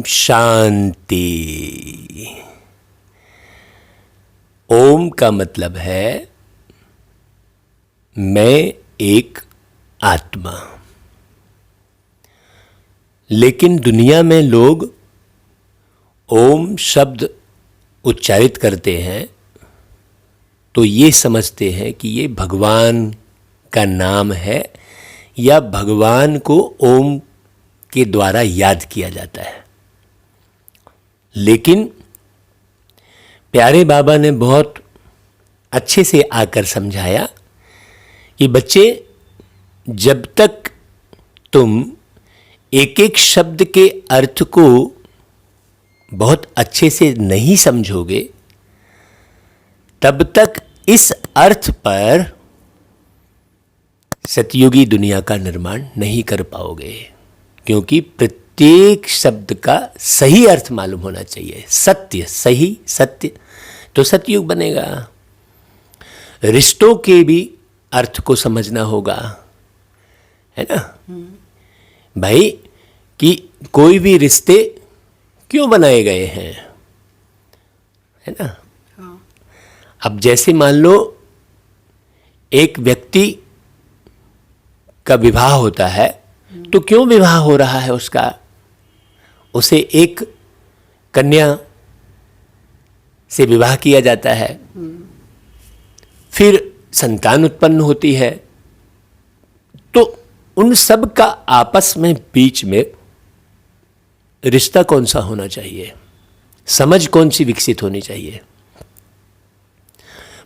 शांति। ओम का मतलब है मैं एक आत्मा। लेकिन दुनिया में लोग ओम शब्द उच्चारित करते हैं तो ये समझते हैं कि ये भगवान का नाम है या भगवान को ओम के द्वारा याद किया जाता है। लेकिन प्यारे बाबा ने बहुत अच्छे से आकर समझाया कि बच्चे, जब तक तुम एक एक शब्द के अर्थ को बहुत अच्छे से नहीं समझोगे तब तक इस अर्थ पर सतयुगी दुनिया का निर्माण नहीं कर पाओगे, क्योंकि प्रत्येक शब्द का सही अर्थ मालूम होना चाहिए। सत्य, सही सत्य तो सतयुग बनेगा। रिश्तों के भी अर्थ को समझना होगा, है ना भाई, कि कोई भी रिश्ते क्यों बनाए गए हैं, है ना। अब जैसे मान लो एक व्यक्ति का विवाह होता है तो क्यों विवाह हो रहा है उसका? उसे एक कन्या से विवाह किया जाता है, फिर संतान उत्पन्न होती है, तो उन सब का आपस में बीच में रिश्ता कौन सा होना चाहिए, समझ कौन सी विकसित होनी चाहिए?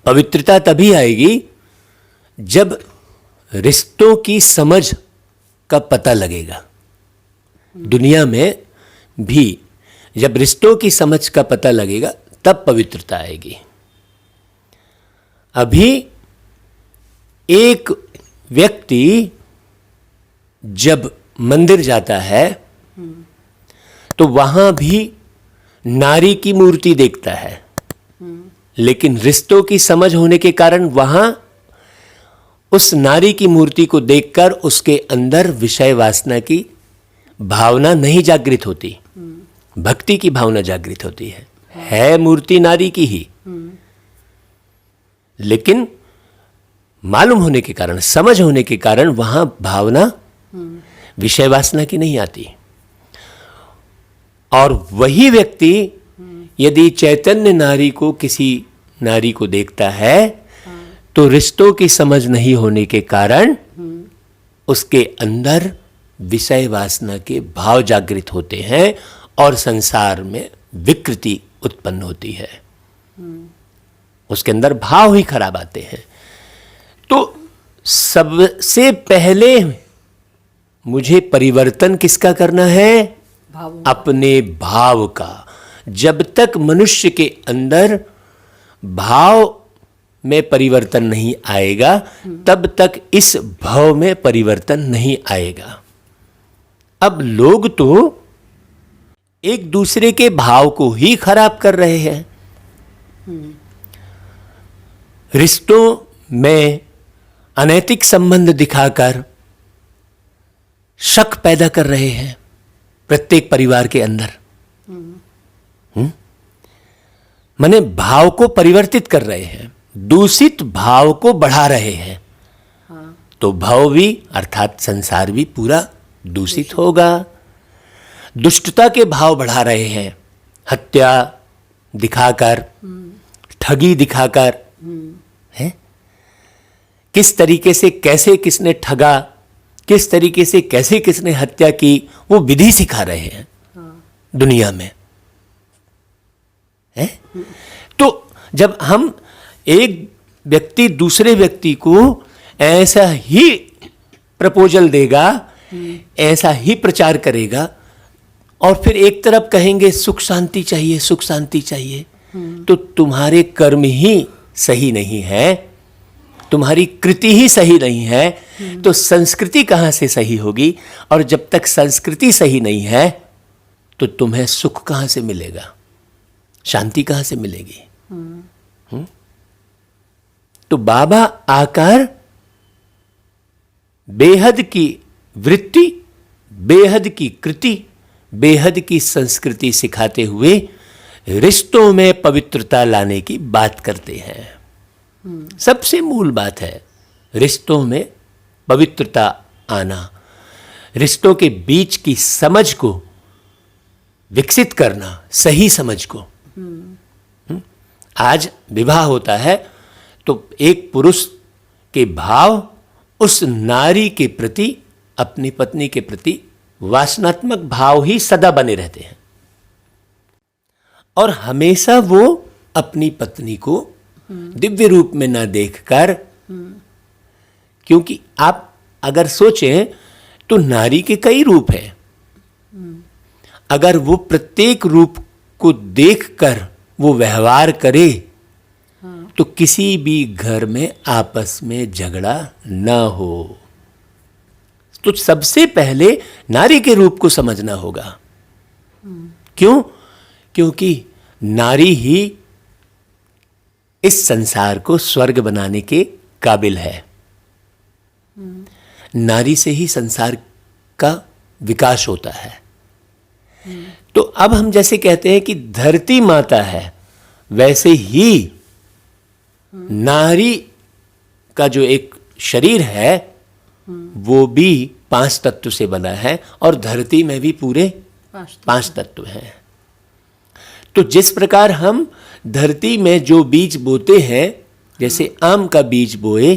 पवित्रता तभी आएगी जब रिश्तों की समझ का पता लगेगा। दुनिया में भी जब रिश्तों की समझ का पता लगेगा तब पवित्रता आएगी। अभी एक व्यक्ति जब मंदिर जाता है तो वहां भी नारी की मूर्ति देखता है, लेकिन रिश्तों की समझ होने के कारण वहां उस नारी की मूर्ति को देखकर उसके अंदर विषय वासना की भावना नहीं जागृत होती, भक्ति की भावना जागृत होती है मूर्ति नारी की ही, लेकिन मालूम होने के कारण, समझ होने के कारण वहां भावना विषय वासना की नहीं आती। और वही व्यक्ति यदि चैतन्य नारी को, किसी नारी को देखता है तो रिश्तों की समझ नहीं होने के कारण उसके अंदर विषय वासना के भाव जागृत होते हैं और संसार में विकृति उत्पन्न होती है। उसके अंदर भाव ही खराब आते हैं। तो सबसे पहले मुझे परिवर्तन किसका करना है? अपने भाव का। जब तक मनुष्य के अंदर भाव में परिवर्तन नहीं आएगा तब तक इस भाव में परिवर्तन नहीं आएगा। अब लोग तो एक दूसरे के भाव को ही खराब कर रहे हैं। रिश्तों में अनैतिक संबंध दिखाकर शक पैदा कर रहे हैं प्रत्येक परिवार के अंदर। माने भाव को परिवर्तित कर रहे हैं, दूषित भाव को बढ़ा रहे हैं। तो भाव भी अर्थात संसार भी पूरा दूषित होगा। दुष्टता के भाव बढ़ा रहे हैं, हत्या दिखाकर, ठगी दिखाकर, है किस तरीके से कैसे किसने ठगा, किस तरीके से कैसे किसने हत्या की, वो विधि सिखा रहे हैं दुनिया में, है। तो जब हम एक व्यक्ति दूसरे व्यक्ति को ऐसा ही प्रपोजल देगा, ऐसा ही प्रचार करेगा और फिर एक तरफ कहेंगे सुख शांति चाहिए, सुख शांति चाहिए, तो तुम्हारे कर्म ही सही नहीं है, तुम्हारी कृति ही सही नहीं है, तो संस्कृति कहां से सही होगी? और जब तक संस्कृति सही नहीं है तो तुम्हें सुख कहां से मिलेगा, शांति कहां से मिलेगी? तो बाबा आकर बेहद की वृत्ति, बेहद की कृति, बेहद की संस्कृति सिखाते हुए रिश्तों में पवित्रता लाने की बात करते हैं। सबसे मूल बात है रिश्तों में पवित्रता आना, रिश्तों के बीच की समझ को विकसित करना, सही समझ को। आज विवाह होता है तो एक पुरुष के भाव उस नारी के प्रति, अपनी पत्नी के प्रति वासनात्मक भाव ही सदा बने रहते हैं और हमेशा वो अपनी पत्नी को दिव्य रूप में न देखकर, क्योंकि आप अगर सोचें तो नारी के कई रूप हैं, अगर वो प्रत्येक रूप को देखकर वो व्यवहार करे तो किसी भी घर में आपस में झगड़ा न हो। तो सबसे पहले नारी के रूप को समझना होगा। क्यों? क्योंकि नारी ही इस संसार को स्वर्ग बनाने के काबिल है। नारी से ही संसार का विकास होता है। तो अब हम जैसे कहते हैं कि धरती माता है, वैसे ही नारी का जो एक शरीर है वो भी 5 तत्व से बना है और धरती में भी पूरे 5 तत्व हैं। तो जिस प्रकार हम धरती में जो बीज बोते हैं, जैसे आम का बीज बोए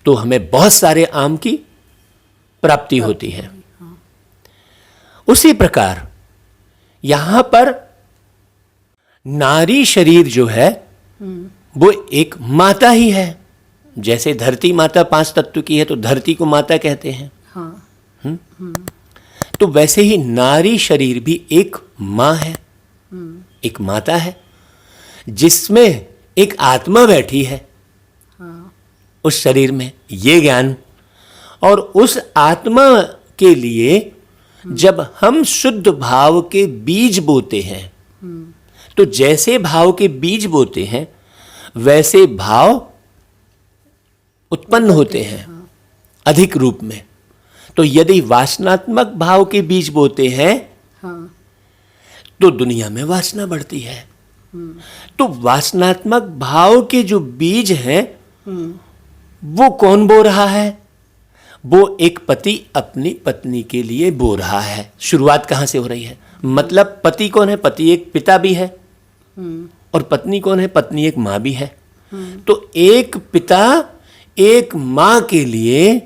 तो हमें बहुत सारे आम की प्राप्ति होती है, उसी प्रकार यहां पर नारी शरीर जो है वो एक माता ही है। जैसे धरती माता 5 तत्व की है तो धरती को माता कहते हैं। तो वैसे ही नारी शरीर भी एक माँ है, एक माता है, जिसमें एक आत्मा बैठी है उस शरीर में, ये ज्ञान। और उस आत्मा के लिए जब हम शुद्ध भाव के बीज बोते हैं तो जैसे भाव के बीज बोते हैं वैसे भाव उत्पन्न होते हैं अधिक रूप में। तो यदि वासनात्मक भाव के बीज बोते हैं तो दुनिया में वासना बढ़ती है। तो वासनात्मक भाव के जो बीज हैं वो कौन बो रहा है? वो एक पति अपनी पत्नी के लिए बो रहा है। शुरुआत कहां से हो रही है? मतलब पति कौन है? पति एक पिता भी है और पत्नी कौन है? पत्नी एक माँ भी है। तो एक पिता एक माँ के लिए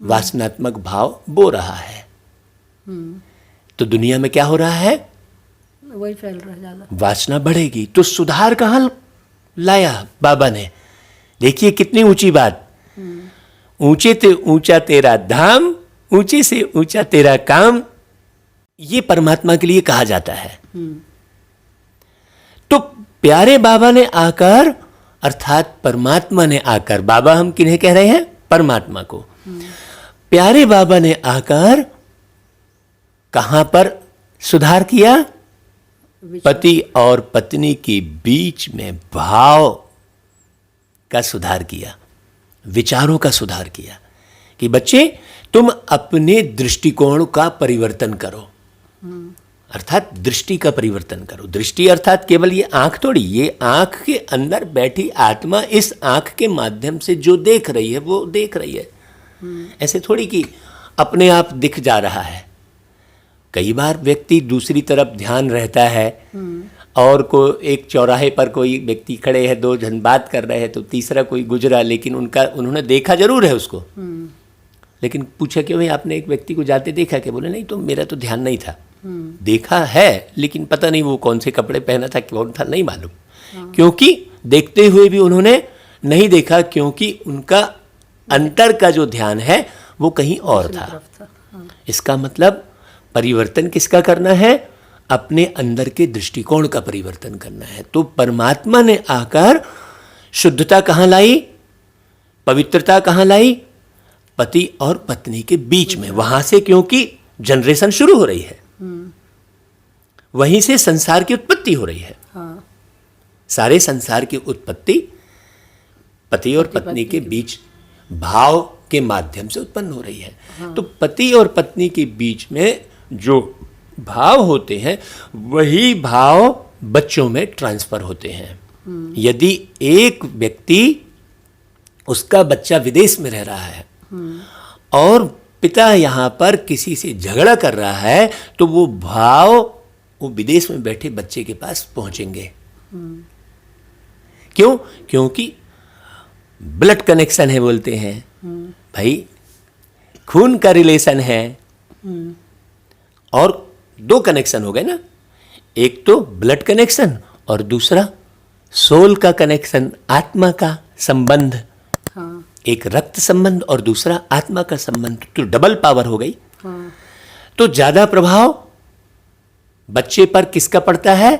वासनात्मक भाव बो रहा है। तो दुनिया में क्या हो रहा है? वही फैल रहा है ज्यादा, वासना बढ़ेगी। तो सुधार कहां लाया बाबा ने? देखिए कितनी ऊंची बात। ऊंचे ते ऊंचा तेरा धाम, ऊंचे से ऊंचा तेरा काम, ये परमात्मा के लिए कहा जाता है। तो प्यारे बाबा ने आकर, अर्थात परमात्मा ने आकर, बाबा हम किन्हें कह रहे हैं? परमात्मा को। प्यारे बाबा ने आकर कहां पर सुधार किया? पति और पत्नी के बीच में भाव का सुधार किया, विचारों का सुधार किया कि बच्चे तुम अपने दृष्टिकोण का परिवर्तन करो, अर्थात दृष्टि का परिवर्तन करो। दृष्टि अर्थात केवल ये आंख थोड़ी, ये आंख के अंदर बैठी आत्मा इस आंख के माध्यम से जो देख रही है वो देख रही है। ऐसे थोड़ी कि अपने आप दिख जा रहा है। कई बार व्यक्ति दूसरी तरफ ध्यान रहता है और एक चौराहे पर कोई व्यक्ति खड़े हैं, 2 जन बात कर रहे हैं तो तीसरा कोई गुजरा, लेकिन उन्होंने देखा जरूर है उसको, लेकिन पूछा कि भाई आपने एक व्यक्ति को जाते देखा? कि बोले नहीं, तो मेरा तो ध्यान नहीं था। देखा है लेकिन पता नहीं वो कौन से कपड़े पहना था, कौन था, नहीं मालूम। क्योंकि देखते हुए भी उन्होंने नहीं देखा, क्योंकि उनका अंतर का जो ध्यान है वो कहीं और था। इसका मतलब परिवर्तन किसका करना है? अपने अंदर के दृष्टिकोण का परिवर्तन करना है। तो परमात्मा ने आकर शुद्धता कहां लाई? पवित्रता कहां लाई? पति और पत्नी के बीच में। वहां से, क्योंकि जनरेशन शुरू हो रही है, वहीं से संसार की उत्पत्ति हो रही है। सारे संसार की उत्पत्ति पति और पत्नी के बीच भाव के माध्यम से उत्पन्न हो रही है। तो पति और पत्नी के बीच में जो भाव होते हैं वही भाव बच्चों में ट्रांसफर होते हैं। यदि एक व्यक्ति, उसका बच्चा विदेश में रह रहा है और पिता यहाँ पर किसी से झगड़ा कर रहा है, तो वो भाव वो विदेश में बैठे बच्चे के पास पहुंचेंगे। क्यों? क्योंकि ब्लड कनेक्शन है, बोलते हैं भाई, खून का रिलेशन है। और दो कनेक्शन हो गए ना, एक तो ब्लड कनेक्शन और दूसरा सोल का कनेक्शन, आत्मा का संबंध। हाँ। एक रक्त संबंध और दूसरा आत्मा का संबंध, तो डबल पावर हो गई। हाँ। तो ज्यादा प्रभाव बच्चे पर किसका पड़ता है?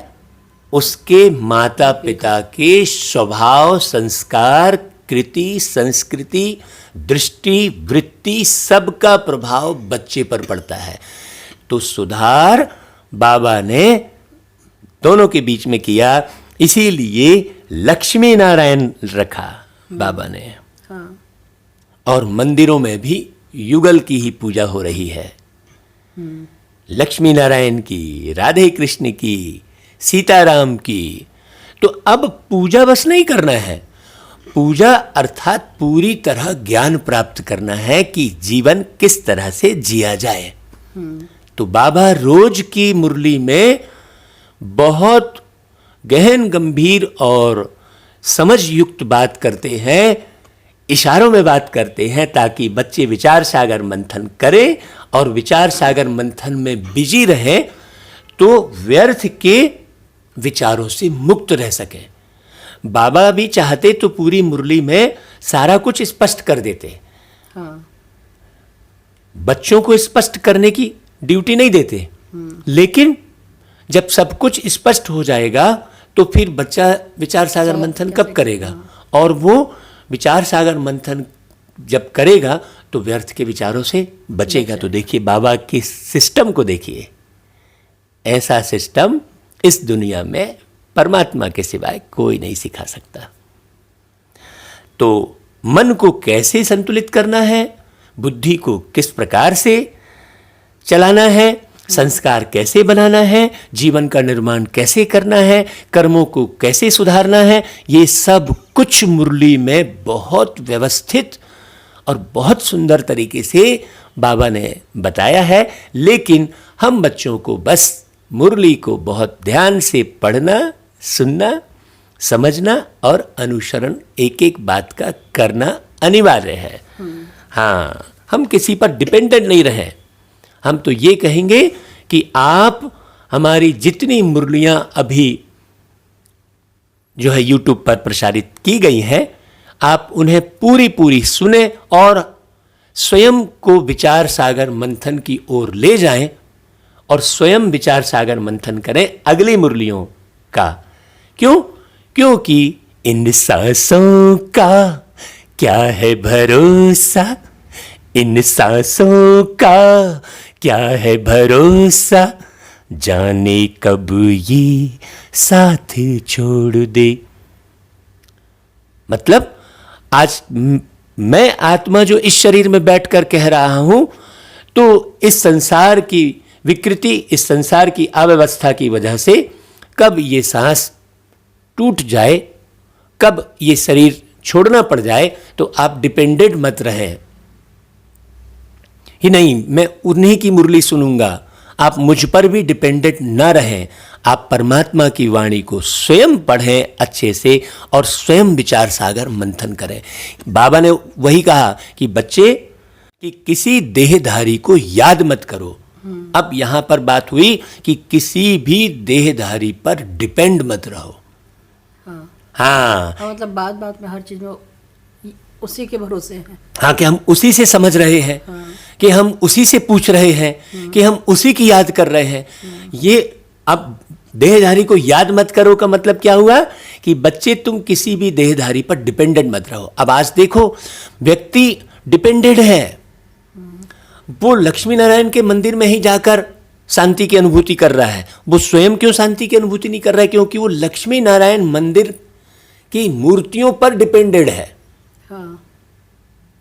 उसके माता पिता के स्वभाव, संस्कार, कृति, संस्कृति, दृष्टि, वृत्ति, सबका प्रभाव बच्चे पर पड़ता है। तो सुधार बाबा ने दोनों के बीच में किया, इसीलिए लक्ष्मी नारायण रखा बाबा ने। हाँ। और मंदिरों में भी युगल की ही पूजा हो रही है, लक्ष्मी नारायण की, राधे कृष्ण की, सीताराम की। तो अब पूजा बस नहीं करना है, पूजा अर्थात पूरी तरह ज्ञान प्राप्त करना है कि जीवन किस तरह से जिया जाए। तो बाबा रोज की मुरली में बहुत गहन गंभीर और समझ युक्त बात करते हैं, इशारों में बात करते हैं, ताकि बच्चे विचार सागर मंथन करें और विचार सागर मंथन में बिजी रहें, तो व्यर्थ के विचारों से मुक्त रह सकें। बाबा भी चाहते तो पूरी मुरली में सारा कुछ स्पष्ट कर देते। हाँ। बच्चों को स्पष्ट करने की ड्यूटी नहीं देते, लेकिन जब सब कुछ स्पष्ट हो जाएगा तो फिर बच्चा विचार सागर मंथन कब करेगा? और वो विचार सागर मंथन जब करेगा तो व्यर्थ के विचारों से बचेगा। तो देखिए बाबा के सिस्टम को देखिए, ऐसा सिस्टम इस दुनिया में परमात्मा के सिवाय कोई नहीं सिखा सकता। तो मन को कैसे संतुलित करना है, बुद्धि को किस प्रकार से चलाना है, संस्कार कैसे बनाना है, जीवन का निर्माण कैसे करना है, कर्मों को कैसे सुधारना है, ये सब कुछ मुरली में बहुत व्यवस्थित और बहुत सुंदर तरीके से बाबा ने बताया है। लेकिन हम बच्चों को बस मुरली को बहुत ध्यान से पढ़ना, सुनना, समझना और अनुसरण एक एक बात का करना अनिवार्य है। हाँ, हम किसी पर डिपेंडेंट नहीं रहें। हम तो ये कहेंगे कि आप हमारी जितनी मुरलियां अभी जो है यूट्यूब पर प्रसारित की गई हैं, आप उन्हें पूरी पूरी सुने और स्वयं को विचार सागर मंथन की ओर ले जाएं और स्वयं विचार सागर मंथन करें अगली मुरलियों का। क्यों? क्योंकि इन सांसों का क्या है भरोसा, इन सांसों का क्या है भरोसा, जाने कब ये साथ छोड़ दे। मतलब आज मैं आत्मा जो इस शरीर में बैठकर कह रहा हूं, तो इस संसार की विकृति, इस संसार की अव्यवस्था की वजह से कब ये सांस टूट जाए, कब ये शरीर छोड़ना पड़ जाए, तो आप डिपेंडेंट मत रहें ही नहीं मैं उन्हीं की मुरली सुनूंगा, आप मुझ पर भी डिपेंडेंट ना रहें। आप परमात्मा की वाणी को स्वयं पढ़ें अच्छे से और स्वयं विचार सागर मंथन करें। बाबा ने वही कहा कि बच्चे कि किसी देहधारी को याद मत करो। अब यहां पर बात हुई कि किसी भी देहधारी पर डिपेंड मत रहो। हाँ, मतलब बात बात में हर चीज में उसी के भरोसे हैं। हाँ, कि हम उसी से समझ रहे हैं, कि हम उसी से पूछ रहे हैं, कि हम उसी की याद कर रहे हैं। ये अब देहधारी को याद मत करो का मतलब क्या हुआ कि बच्चे तुम किसी भी देहधारी पर डिपेंडेंट मत रहो। अब आज देखो व्यक्ति डिपेंडेंट है, वो लक्ष्मी नारायण के मंदिर में ही जाकर शांति की अनुभूति कर रहा है। वो स्वयं क्यों शांति की अनुभूति नहीं कर रहा है? क्योंकि वो लक्ष्मी नारायण मंदिर की मूर्तियों पर डिपेंडेंट है, हाँ।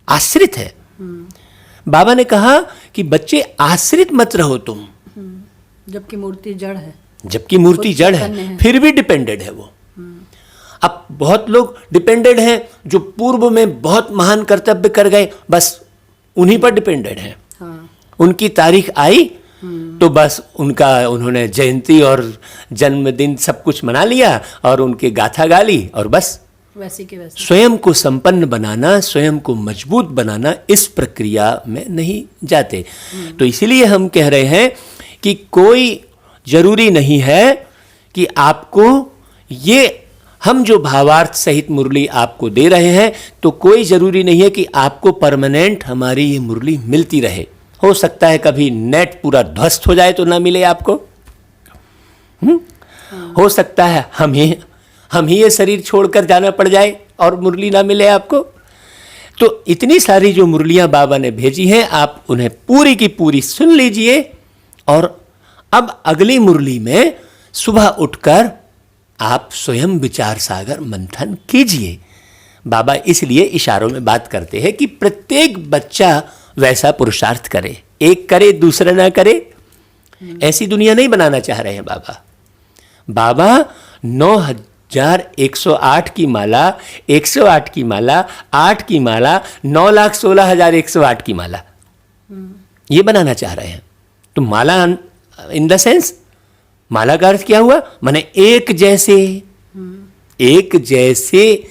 आश्रित है। बाबा ने कहा कि बच्चे आश्रित मत रहो तुम, जबकि मूर्ति जड़ है। जबकि मूर्ति खुद जड़ चैतन्य है, है। फिर भी डिपेंडेड है वो। अब बहुत लोग डिपेंडेड हैं जो पूर्व में बहुत महान कर्तव्य कर गए, बस उन्हीं पर डिपेंडेड हैं। हाँ। उनकी तारीख आई तो बस उन्होंने जयंती और जन्मदिन सब कुछ मना लिया और उनके गाथा गा ली और बस। वैसे के वैसे। स्वयं को संपन्न बनाना, स्वयं को मजबूत बनाना, इस प्रक्रिया में नहीं जाते। तो इसीलिए हम कह रहे हैं कि कोई जरूरी नहीं है कि आपको ये, हम जो भावार्थ सहित मुरली आपको दे रहे हैं, तो कोई जरूरी नहीं है कि आपको परमानेंट हमारी ये मुरली मिलती रहे। हो सकता है कभी नेट पूरा ध्वस्त हो जाए तो ना मिले आपको। हो सकता है हम ही ये शरीर छोड़कर जाना पड़ जाए और मुरली ना मिले आपको। तो इतनी सारी जो मुरलियां बाबा ने भेजी हैं, आप उन्हें पूरी की पूरी सुन लीजिए। और अब अगली मुरली में सुबह उठकर आप स्वयं विचार सागर मंथन कीजिए। बाबा इसलिए इशारों में बात करते हैं कि प्रत्येक बच्चा वैसा पुरुषार्थ करे, एक करे दूसरा ना करे। ऐसी दुनिया नहीं बनाना चाह रहे हैं बाबा। बाबा 9108 की माला, 108 की माला, 8 की माला, 9,16,108 की माला, ये बनाना चाह रहे हैं। तो माला इन द सेंस, माला का अर्थ क्या हुआ? माने एक जैसे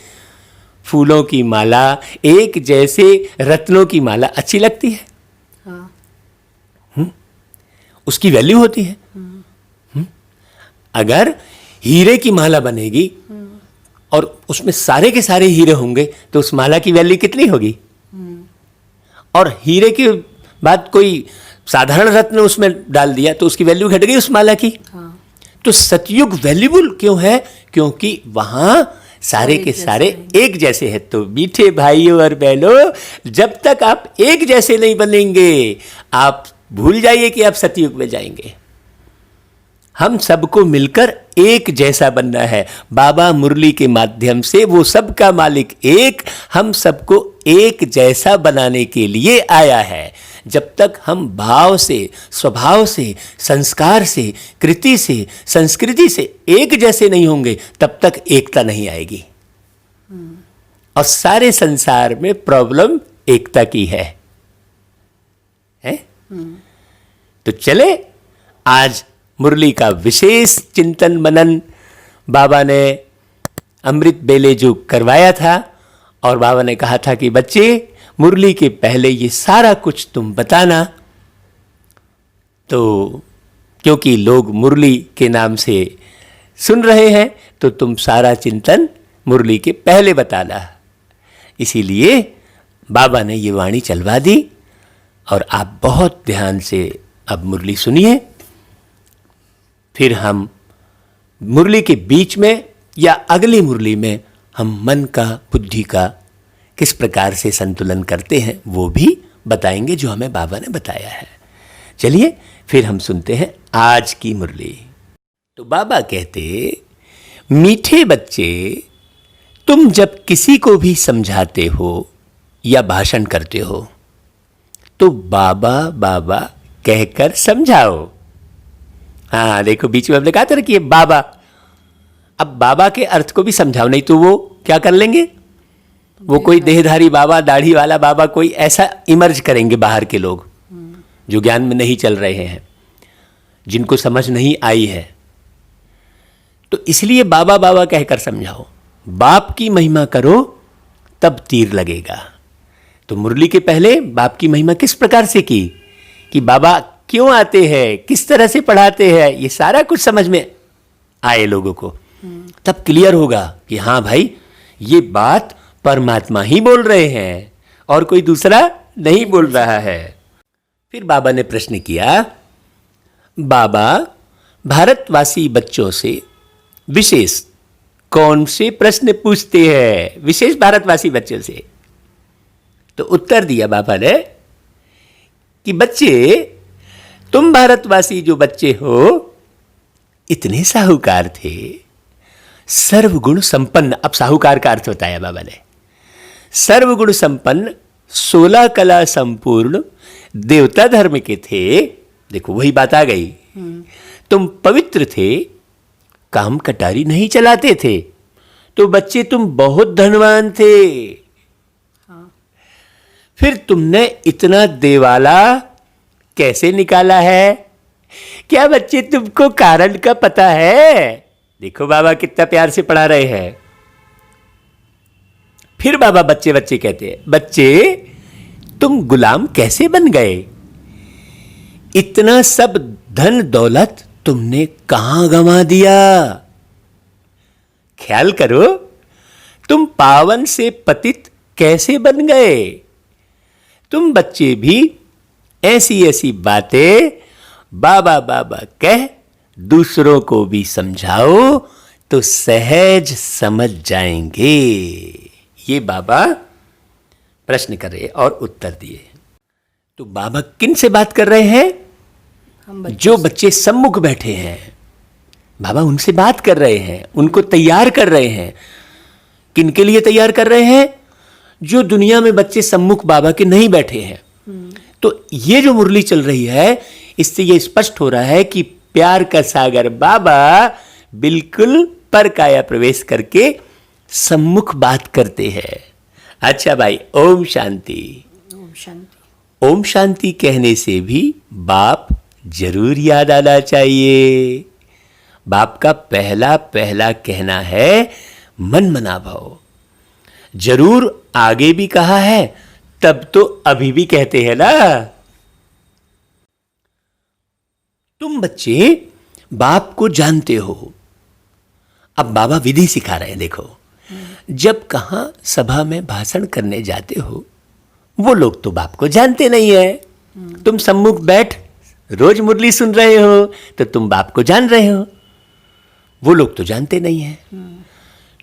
फूलों की माला, एक जैसे रत्नों की माला अच्छी लगती है। हाँ। उसकी वैल्यू होती है। अगर हीरे की माला बनेगी और उसमें सारे के सारे हीरे होंगे तो उस माला की वैल्यू कितनी होगी? और हीरे के बाद कोई साधारण रत्न उसमें डाल दिया तो उसकी वैल्यू घट गई उस माला की। हाँ। तो सतयुग वैल्यूबल क्यों है? क्योंकि वहां सारे के सारे एक जैसे हैं। तो मीठे भाइयों और बहनों, जब तक आप एक जैसे नहीं बनेंगे, आप भूल जाइए कि आप सतयुग में जाएंगे। हम सबको मिलकर एक जैसा बनना है। बाबा मुरली के माध्यम से वो सबका मालिक एक, हम सबको एक जैसा बनाने के लिए आया है। जब तक हम भाव से, स्वभाव से, संस्कार से, कृति से, संस्कृति से एक जैसे नहीं होंगे, तब तक एकता नहीं आएगी। और सारे संसार में प्रॉब्लम एकता की है? तो चले आज मुरली का विशेष चिंतन मनन बाबा ने अमृत बेले जो करवाया था, और बाबा ने कहा था कि बच्चे मुरली के पहले ये सारा कुछ तुम बताना। तो क्योंकि लोग मुरली के नाम से सुन रहे हैं, तो तुम सारा चिंतन मुरली के पहले बताना। इसीलिए बाबा ने ये वाणी चलवा दी और आप बहुत ध्यान से अब मुरली सुनिए। फिर हम मुरली के बीच में या अगली मुरली में हम मन का, बुद्धि का किस प्रकार से संतुलन करते हैं वो भी बताएंगे, जो हमें बाबा ने बताया है। चलिए फिर हम सुनते हैं आज की मुरली। तो बाबा कहते, मीठे बच्चे, तुम जब किसी को भी समझाते हो या भाषण करते हो तो बाबा बाबा कहकर समझाओ। हाँ देखो, बीच में हमने कहा था कि बाबा, अब बाबा के अर्थ को भी समझाओ, नहीं तो वो क्या कर लेंगे, वो कोई देहधारी बाबा, दाढ़ी वाला बाबा, कोई ऐसा इमर्ज करेंगे बाहर के लोग जो ज्ञान में नहीं चल रहे हैं, जिनको समझ नहीं आई है। तो इसलिए बाबा बाबा कहकर समझाओ। बाप की महिमा करो तब तीर लगेगा। तो मुरली के पहले बाप की महिमा किस प्रकार से की, कि बाबा क्यों आते हैं, किस तरह से पढ़ाते हैं, ये सारा कुछ समझ में आए लोगों को। तब क्लियर होगा कि हाँ भाई, ये बात परमात्मा ही बोल रहे हैं और कोई दूसरा नहीं बोल रहा है। फिर बाबा ने प्रश्न किया, बाबा भारतवासी बच्चों से विशेष कौन से प्रश्न पूछते हैं, विशेष भारतवासी बच्चों से? तो उत्तर दिया बाबा ने कि बच्चे, तुम भारतवासी जो बच्चे हो, इतने साहूकार थे, सर्वगुण संपन्न। अब साहूकार का अर्थ बताया बाबा ने। सर्वगुण संपन्न, 16 कला संपूर्ण देवता धर्म के थे, देखो वही बात आ गई, तुम पवित्र थे, काम कटारी नहीं चलाते थे, तो बच्चे तुम बहुत धनवान थे। फिर तुमने इतना देवाला कैसे निकाला है? क्या बच्चे तुमको कारण का पता है? देखो बाबा कितना प्यार से पढ़ा रहे हैं। फिर बाबा बच्चे बच्चे कहते हैं, बच्चे तुम गुलाम कैसे बन गए? इतना सब धन दौलत तुमने कहां गंवा दिया? ख्याल करो, तुम पावन से पतित कैसे बन गए? तुम बच्चे भी ऐसी ऐसी बातें बाबा बाबा कह दूसरों को भी समझाओ तो सहज समझ जाएंगे। ये बाबा प्रश्न कर रहे और उत्तर दिए। तो बाबा किन से बात कर रहे हैं? जो बच्चे सम्मुख बैठे हैं, बाबा उनसे बात कर रहे हैं, उनको तैयार कर रहे हैं। किन के लिए तैयार कर रहे हैं? जो दुनिया में बच्चे सम्मुख बाबा के नहीं बैठे हैं। तो ये जो मुरली चल रही है, इससे ये स्पष्ट हो रहा है कि प्यार का सागर बाबा बिल्कुल पर काया प्रवेश करके सम्मुख बात करते हैं। अच्छा भाई, ओम शांति। ओम शांति। ओम शांति कहने से भी बाप जरूर याद आना चाहिए। बाप का पहला पहला कहना है मन मना भाव। जरूर आगे भी कहा है, तब तो अभी भी कहते हैं ना। तुम बच्चे बाप को जानते हो। अब बाबा विधि सिखा रहे हैं। देखो, जब कहां सभा में भाषण करने जाते हो, वो लोग तो बाप को जानते नहीं है। तुम सम्मुख बैठ रोज मुरली सुन रहे हो तो तुम बाप को जान रहे हो, वो लोग तो जानते नहीं है।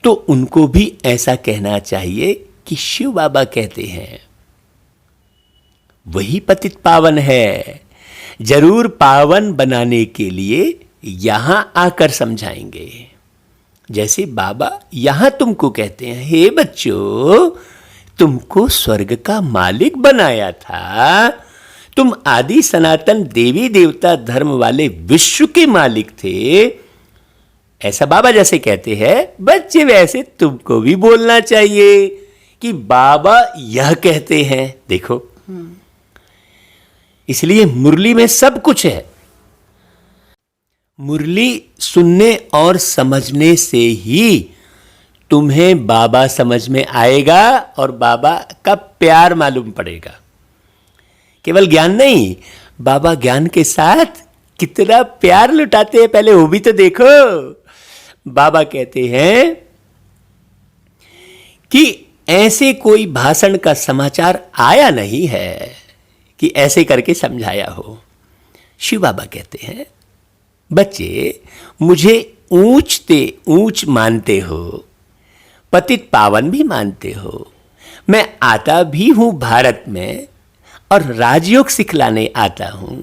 तो उनको भी ऐसा कहना चाहिए कि शिव बाबा कहते हैं, वही पतित पावन है। जरूर पावन बनाने के लिए यहां आकर समझाएंगे। जैसे बाबा यहां तुमको कहते हैं, हे बच्चों, तुमको स्वर्ग का मालिक बनाया था, तुम आदि सनातन देवी देवता धर्म वाले विश्व के मालिक थे। ऐसा बाबा जैसे कहते हैं, बच्चे वैसे तुमको भी बोलना चाहिए कि बाबा यह कहते हैं। देखो, इसलिए मुरली में सब कुछ है। मुरली सुनने और समझने से ही तुम्हें बाबा समझ में आएगा और बाबा का प्यार मालूम पड़ेगा। केवल ज्ञान नहीं, बाबा ज्ञान के साथ कितना प्यार लुटाते हैं, पहले वो भी तो देखो। बाबा कहते हैं कि ऐसे कोई भाषण का समाचार आया नहीं है कि ऐसे करके समझाया हो। शिव बाबा कहते हैं, बच्चे मुझे ऊंचते ऊंच मानते हो, पतित पावन भी मानते हो। मैं आता भी हूं भारत में और राजयोग सिखलाने आता हूं।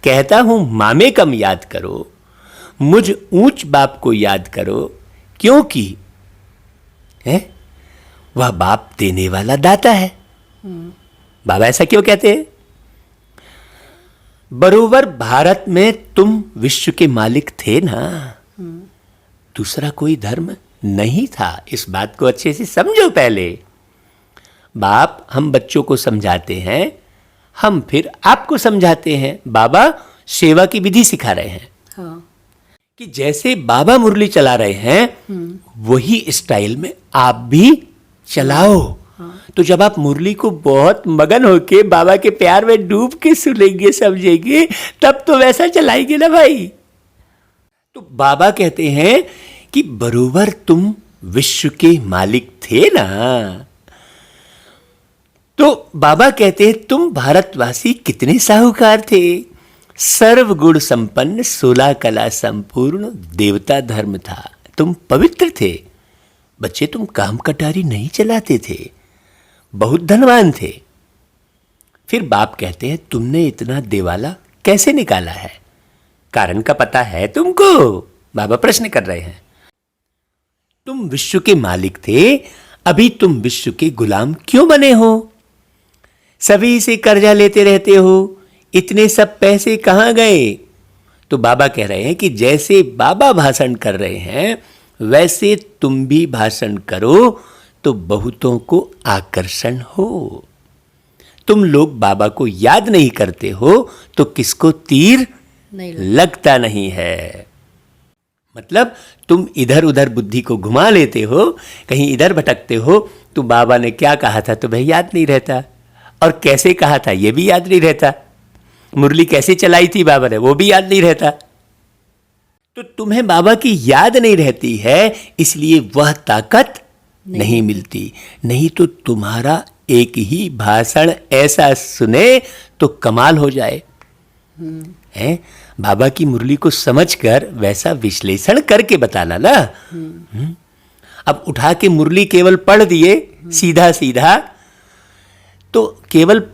कहता हूं मामे कम याद करो, मुझ ऊंच बाप को याद करो, क्योंकि है वह बाप देने वाला दाता है। बाबा ऐसा क्यों कहते हैं? बरोबर भारत में तुम विश्व के मालिक थे ना, दूसरा कोई धर्म नहीं था। इस बात को अच्छे से समझो। पहले बाप हम बच्चों को समझाते हैं, हम फिर आपको समझाते हैं। बाबा सेवा की विधि सिखा रहे हैं। हाँ। कि जैसे बाबा मुरली चला रहे हैं, वही स्टाइल में आप भी चलाओ। तो जब आप मुरली को बहुत मगन होके बाबा के प्यार में डूब के सुनेंगे, समझेंगे, तब तो वैसा चलाएंगे ना भाई। तो बाबा कहते हैं कि बरोबर तुम विश्व के मालिक थे ना। तो बाबा कहते हैं, तुम भारतवासी कितने साहूकार थे। सर्वगुण संपन्न 16 कला संपूर्ण देवता धर्म था। तुम पवित्र थे। बच्चे तुम काम कटारी नहीं चलाते थे, बहुत धनवान थे। फिर बाप कहते हैं, तुमने इतना देवाला कैसे निकाला है? कारण का पता है तुमको? बाबा प्रश्न कर रहे हैं। तुम विश्व के मालिक थे, अभी तुम विश्व के गुलाम क्यों बने हो? सभी से कर्जा लेते रहते हो, इतने सब पैसे कहाँ गए? तो बाबा कह रहे हैं कि जैसे बाबा भाषण कर रहे हैं वैसे तुम भी भाषण करो तो बहुतों को आकर्षण हो। तुम लोग बाबा को याद नहीं करते हो तो किसको तीर नहीं लगता नहीं है। मतलब तुम इधर उधर बुद्धि को घुमा लेते हो, कहीं इधर भटकते हो, तो बाबा ने क्या कहा था तो भाई याद नहीं रहता, और कैसे कहा था ये भी याद नहीं रहता, मुरली कैसे चलाई थी बाबा ने वो भी याद नहीं रहता। तो तुम्हें बाबा की याद नहीं रहती है, इसलिए वह ताकत नहीं मिलती। नहीं तो तुम्हारा एक ही भाषण ऐसा सुने तो कमाल हो जाए। हैं? बाबा की मुरली को समझकर वैसा विश्लेषण करके बताना ना। अब उठा के मुरली केवल पढ़ दिए सीधा सीधा, तो केवल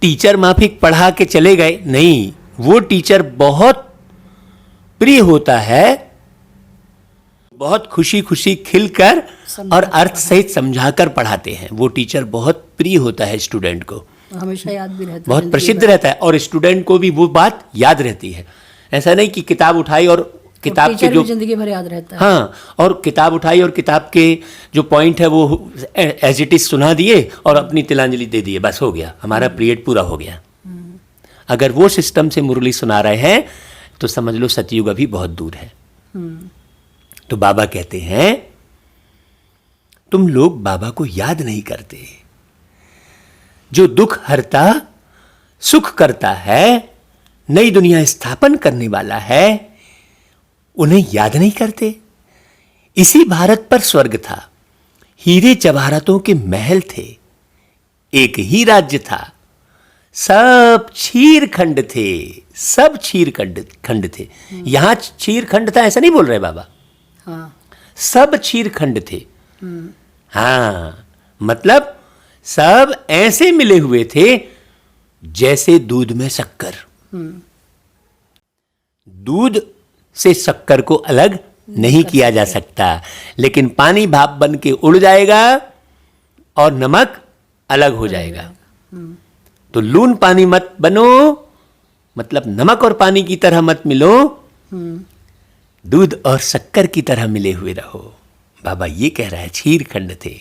टीचर माफिक पढ़ा के चले गए, नहीं, वो टीचर बहुत प्रिय होता है, बहुत खुशी खुशी खिलकर और अर्थ सहित समझाकर पढ़ाते हैं। वो टीचर बहुत प्रिय होता है स्टूडेंट को, हमेशा याद भी रहता है, बहुत प्रसिद्ध रहता है, और स्टूडेंट को भी वो बात याद रहती है। ऐसा नहीं कि किताब उठाई और किताब के जो जिंदगी भर याद रहता है। हाँ, और किताब उठाई और किताब के जो पॉइंट है वो एज इट इज सुना दिए और अपनी तिलांजलि दे दिए, बस हो गया, हमारा पीरियड पूरा हो गया। अगर वो सिस्टम से मुरली सुना रहे हैं तो समझ लो सतयुग अभी बहुत दूर है। तो बाबा कहते हैं तुम लोग बाबा को याद नहीं करते। जो दुख हरता सुख करता है, नई दुनिया स्थापन करने वाला है, उन्हें याद नहीं करते। इसी भारत पर स्वर्ग था, हीरे जवाहरातों के महल थे, एक ही राज्य था, सब क्षीर खंड थे, सब क्षीर खंड थे। यहां क्षीर खंड था ऐसा नहीं बोल रहे बाबा, हाँ, सब क्षीर खंड थे। हाँ, मतलब सब ऐसे मिले हुए थे जैसे दूध में शक्कर। दूध से शक्कर को अलग नहीं किया जा सकता, लेकिन पानी भाप बन के उड़ जाएगा और नमक अलग हो जाएगा। तो लून पानी मत बनो, मतलब नमक और पानी की तरह मत मिलो, दूध और शक्कर की तरह मिले हुए रहो। बाबा ये कह रहा है क्षीर खंड थे।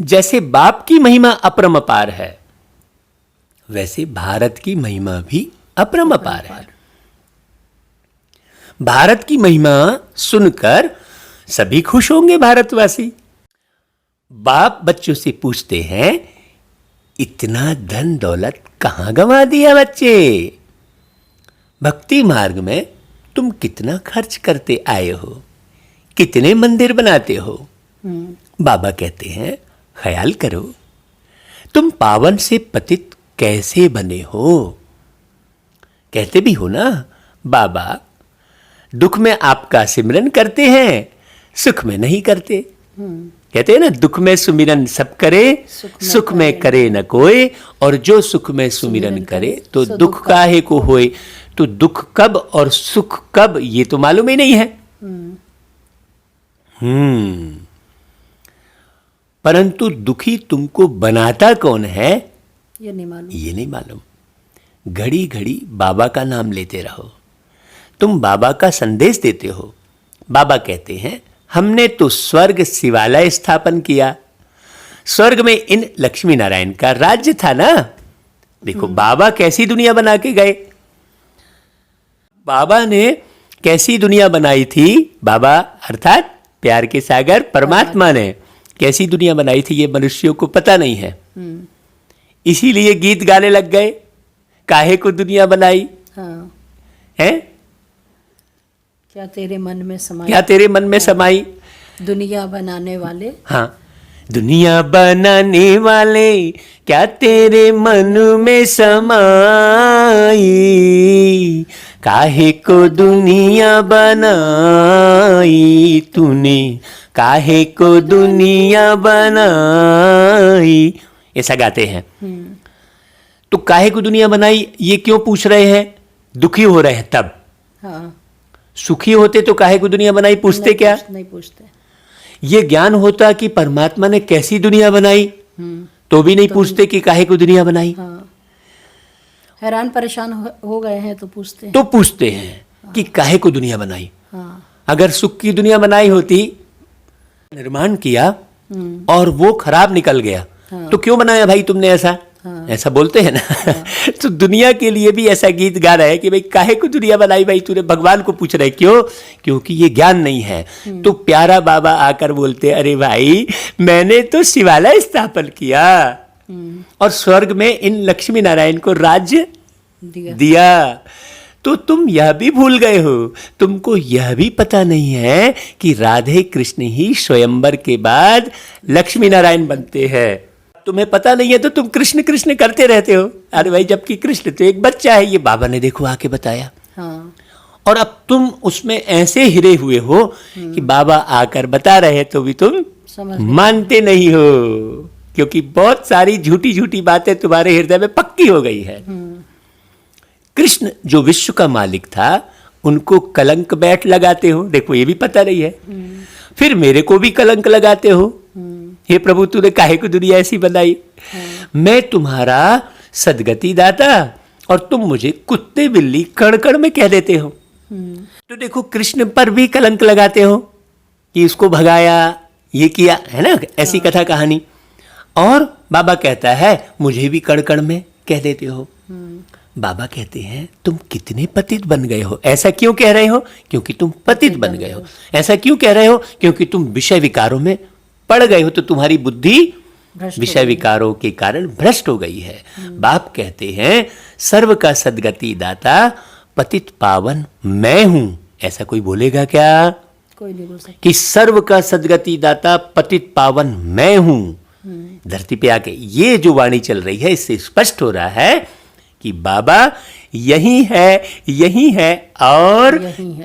जैसे बाप की महिमा अपरंपार है, वैसे भारत की महिमा भी अपरंपार है। भारत की महिमा सुनकर सभी खुश होंगे भारतवासी। बाप बच्चों से पूछते हैं इतना धन दौलत कहां गंवा दिया बच्चे? भक्ति मार्ग में तुम कितना खर्च करते आए हो, कितने मंदिर बनाते हो? बाबा कहते हैं ख्याल करो, तुम पावन से पतित कैसे बने हो? कहते भी हो ना, बाबा दुख में आपका सिमरन करते हैं, सुख में नहीं करते। कहते हैं ना, दुख में सुमिरन सब करे, सुख में करे न कोई, और जो सुख में सुमिरन करे तो दुख काहे को होए। तो दुख कब और सुख कब ये तो मालूम ही नहीं है। परंतु दुखी तुमको बनाता कौन है ये नहीं मालूम, ये नहीं मालूम। घड़ी घड़ी बाबा का नाम लेते रहो, तुम बाबा का संदेश देते हो। बाबा कहते हैं हमने तो स्वर्ग शिवालय स्थापन किया, स्वर्ग में इन लक्ष्मी नारायण का राज्य था ना। देखो बाबा कैसी दुनिया बना के गए, बाबा ने कैसी दुनिया बनाई थी। बाबा अर्थात प्यार के सागर परमात्मा ने कैसी दुनिया बनाई थी ये मनुष्यों को पता नहीं है, इसीलिए गीत गाने लग गए, काहे को दुनिया बनाई। हाँ, है क्या तेरे मन में समाई, क्या तेरे मन में समाई, दुनिया बनाने वाले। हाँ, दुनिया बनाने वाले क्या तेरे मन में समाई, काहे को दुनिया बनाई तूने, काहे को दुनिया बनाई, ऐसा गाते हैं। तो काहे को दुनिया बनाई ये क्यों पूछ रहे हैं? दुखी हो रहे हैं तब। हाँ, सुखी होते तो काहे को दुनिया बनाई पूछते क्या? नहीं पूछते। ये ज्ञान होता कि परमात्मा ने कैसी दुनिया बनाई तो भी नहीं पूछते कि काहे को दुनिया बनाई। हाँ, हैरान परेशान हो गए हैं तो पूछते हैं। तो पूछते हैं कि काहे को दुनिया बनाई। हाँ, अगर सुख की दुनिया बनाई होती, निर्माण किया और वो खराब निकल गया, तो क्यों बनाया भाई तुमने ऐसा? ऐसा बोलते हैं ना। तो दुनिया के लिए भी ऐसा गीत गा रहा है कि भाई काहे को दुनिया बनाई भाई तूने, भगवान को पूछ रहे क्यों? क्योंकि ये ज्ञान नहीं है। तो प्यारा बाबा आकर बोलते, अरे भाई मैंने तो शिवालय स्थापन किया और स्वर्ग में इन लक्ष्मी नारायण को राज्य दिया। तो तुम यह भी भूल गए हो, तुमको यह भी पता नहीं है कि राधे कृष्ण ही स्वयंवर के बाद लक्ष्मी नारायण बनते हैं। तुम्हें पता नहीं है तो तुम कृष्ण कृष्ण करते रहते हो। अरे भाई जबकि कृष्ण तो एक बच्चा है, ये बाबा ने देखो आके बताया। हाँ, और अब तुम उसमें ऐसे हिरे हुए हो कि बाबा आकर बता रहे तो भी तुम मानते नहीं हो, क्योंकि बहुत सारी झूठी झूठी बातें तुम्हारे हृदय में पक्की हो गई है। कृष्ण जो विश्व का मालिक था, उनको कलंक बैठ लगाते हो, देखो ये भी पता नहीं है। फिर मेरे को भी कलंक लगाते हो, हे प्रभु तूने काहे को दुनिया ऐसी बनाई। मैं तुम्हारा सदगति दाता और तुम मुझे कुत्ते बिल्ली कण कण में कह देते हो। तो देखो कृष्ण पर भी कलंक लगाते हो कि इसको भगाया, ये किया, है ना, ऐसी कथा कहानी। और बाबा कहता है मुझे भी कण कण में कह देते हो। बाबा कहते हैं तुम कितने पतित बन गए हो। ऐसा क्यों कह रहे हो? क्योंकि तुम पतित बन गए हो। ऐसा क्यों कह रहे हो? क्योंकि तुम विषय विकारों में पड़ गए हो, तो तुम्हारी बुद्धि विषय विकारों के कारण भ्रष्ट हो गई है। बाप कहते हैं सर्व का सदगति दाता पतित पावन मैं हूं। ऐसा कोई बोलेगा क्या? कोई नहीं बोल सकता कि सर्व का सदगति दाता पतित पावन मैं हूं। धरती पे आके ये जो वाणी चल रही है, इससे स्पष्ट हो रहा है कि बाबा यही है और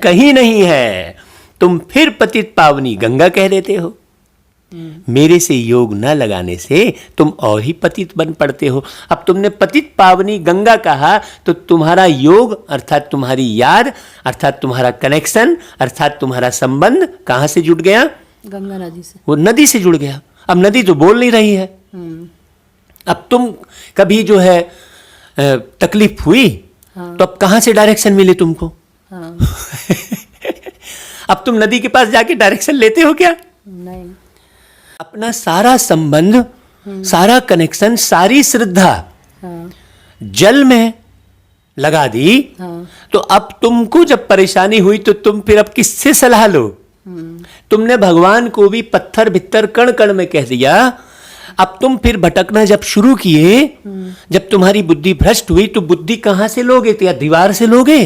कहीं नहीं है। तुम फिर पतित पावनी गंगा कह देते हो। मेरे से योग न लगाने से तुम और ही पतित बन पड़ते हो। अब तुमने पतित पावनी गंगा कहा तो तुम्हारा योग अर्थात तुम्हारी याद अर्थात तुम्हारा कनेक्शन अर्थात तुम्हारा संबंध कहां से जुड़ गया? गंगा नदी से। वो नदी से जुड़ गया। अब नदी तो बोल नहीं रही है। अब तुम कभी जो है तकलीफ हुई, तो अब कहां से डायरेक्शन मिले तुमको? हाँ। अब तुम नदी के पास जाके डायरेक्शन लेते हो क्या? नहीं। अपना सारा संबंध, सारा कनेक्शन, सारी श्रद्धा जल में लगा दी। तो अब तुमको जब परेशानी हुई तो तुम फिर अब किससे सलाह लो? तुमने भगवान को भी पत्थर भित्तर कण कण में कह दिया। अब तुम फिर भटकना जब शुरू किए, जब तुम्हारी बुद्धि भ्रष्ट हुई, तो बुद्धि कहां से लोगे? तो या दीवार से लोगे,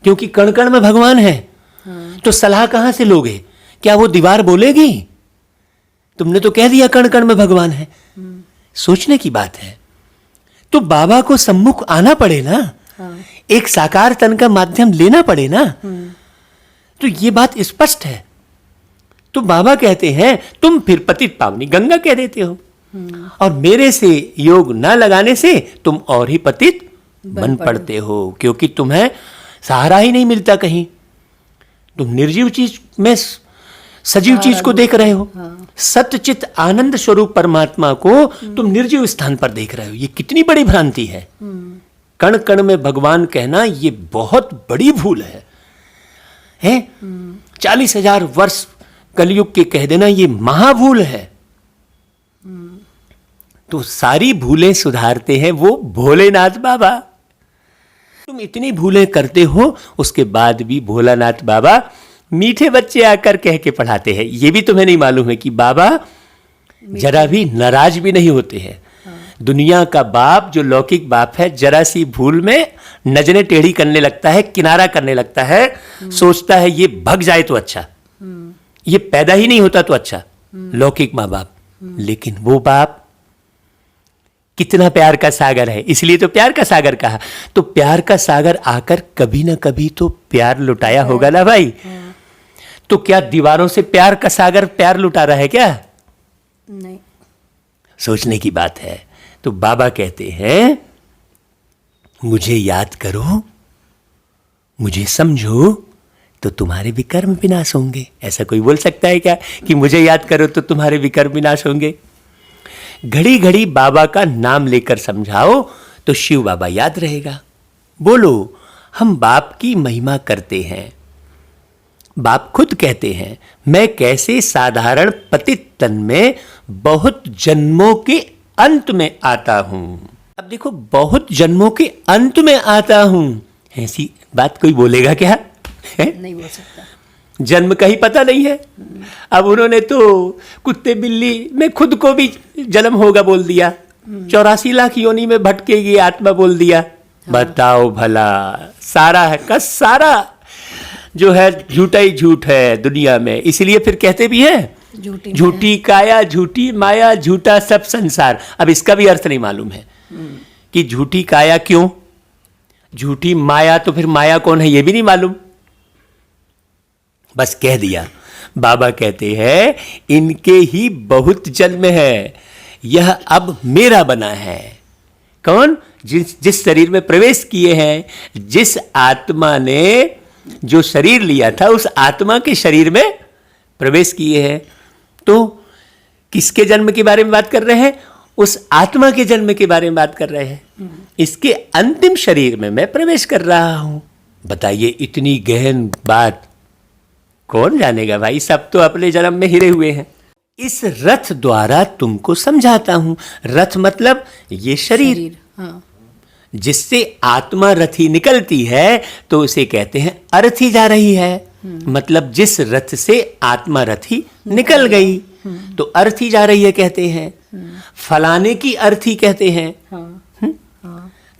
क्योंकि कण कण में भगवान है। तो सलाह कहां से लोगे? क्या वो दीवार बोलेगी? तुमने तो कह दिया कण कण में भगवान है। सोचने की बात है। तो बाबा को सम्मुख आना पड़े ना, एक साकार तन का माध्यम लेना पड़े ना। तो ये बात स्पष्ट है। तो बाबा कहते हैं तुम फिर पतित पावनी गंगा कह देते हो और मेरे से योग ना लगाने से तुम और ही पतित बन पड़ते हो, क्योंकि तुम्हें सहारा ही नहीं मिलता कहीं। तुम निर्जीव चीज में सजीव चीज को देख रहे हो। सत्यचित आनंद स्वरूप परमात्मा को तुम निर्जीव स्थान पर देख रहे हो। ये कितनी बड़ी भ्रांति है। कण कण में भगवान कहना ये बहुत बड़ी भूल है? 40,000 वर्ष कलयुग के कह देना ये महाभूल है। तो सारी भूलें सुधारते हैं वो भोलेनाथ बाबा। तुम इतनी भूलें करते हो, उसके बाद भी भोलानाथ बाबा मीठे बच्चे आकर कह के पढ़ाते हैं। ये भी तुम्हें नहीं मालूम है कि बाबा जरा भी नाराज भी नहीं होते हैं। दुनिया का बाप जो लौकिक बाप है, जरा सी भूल में नजरें टेढ़ी करने लगता है, किनारा करने लगता है, सोचता है ये भग जाए तो अच्छा, ये पैदा ही नहीं होता तो अच्छा, लौकिक माँ बाप। लेकिन वो बाप कितना प्यार का सागर है, इसलिए तो प्यार का सागर कहा। तो प्यार का सागर आकर कभी ना कभी तो प्यार लुटाया होगा ना भाई। तो क्या दीवारों से प्यार का सागर प्यार लुटा रहा है क्या? नहीं। सोचने की बात है। तो बाबा कहते हैं मुझे याद करो, मुझे समझो, तो तुम्हारे विकर्म विनाश होंगे। ऐसा कोई बोल सकता है क्या कि मुझे याद करो तो तुम्हारे विकर्म विनाश होंगे? घड़ी घड़ी बाबा का नाम लेकर समझाओ तो शिव बाबा याद रहेगा। बोलो, हम बाप की महिमा करते हैं। बाप खुद कहते हैं, मैं कैसे साधारण पतित तन में बहुत जन्मों के अंत में आता हूं। अब देखो, बहुत जन्मों के अंत में आता हूं, ऐसी बात कोई बोलेगा क्या? है? नहीं बोल सकता। जन्म का ही पता नहीं है। अब उन्होंने तो कुत्ते बिल्ली में खुद को भी जन्म होगा बोल दिया, 84 लाख योनि में भटकेगी आत्मा बोल दिया। बताओ भला, सारा है का सारा जो है झूठा ही झूठ है दुनिया में। इसलिए फिर कहते भी हैं, झूठी काया झूठी माया झूठा सब संसार। अब इसका भी अर्थ नहीं मालूम है कि झूठी काया क्यों, झूठी माया, तो फिर माया कौन है ये भी नहीं मालूम, बस कह दिया। बाबा कहते हैं, इनके ही बहुत जन्म है, यह अब मेरा बना है। कौन? जिस शरीर में प्रवेश किए हैं, जिस आत्मा ने जो शरीर लिया था उस आत्मा के शरीर में प्रवेश किए हैं। तो किसके जन्म के बारे में बात कर रहे हैं? उस आत्मा के जन्म के बारे में बात कर रहे हैं। इसके अंतिम शरीर में मैं प्रवेश कर रहा हूं। बताइए, इतनी गहन बात कौन जानेगा भाई, सब तो अपने जन्म में हिरे हुए हैं। इस रथ द्वारा तुमको समझाता हूं। रथ मतलब ये शरीर। हाँ। जिससे आत्मा रथी निकलती है तो उसे कहते हैं अरथी जा रही है। मतलब जिस रथ से आत्मा रथी निकल गई तो अर्थी जा रही है कहते हैं। फलाने की अर्थी कहते हैं।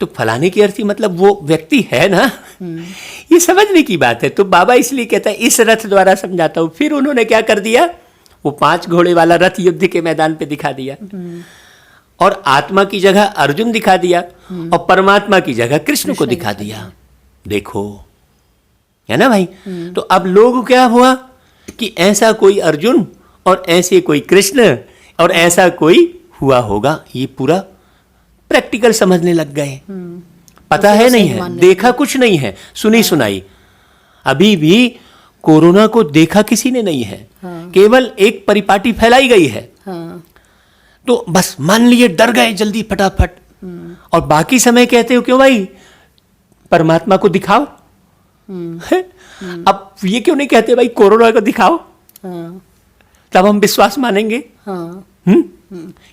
तो फलाने की अर्थी मतलब वो व्यक्ति है ना। ये समझने की बात है। तो बाबा इसलिए कहता है इस रथ द्वारा समझाता हूं। फिर उन्होंने क्या कर दिया, वो 5 घोड़े वाला रथ युद्ध के मैदान पे दिखा दिया और आत्मा की जगह अर्जुन दिखा दिया और परमात्मा की जगह कृष्ण को दिखा दिया। देखो, है ना भाई। तो अब लोग क्या हुआ कि ऐसा कोई अर्जुन और ऐसे कोई कृष्ण और ऐसा कोई हुआ होगा, ये पूरा प्रैक्टिकल समझने लग गए। पता है नहीं है, देखा कुछ नहीं है, सुनी सुनाई। अभी भी कोरोना को देखा किसी ने नहीं है। केवल एक परिपाटी फैलाई गई है। तो बस मान लिए, डर गए जल्दी फटाफट। और बाकी समय कहते हो क्यों भाई, परमात्मा को दिखाओ। अब ये क्यों नहीं कहते भाई कोरोना को दिखाओ, तब हम विश्वास मानेंगे।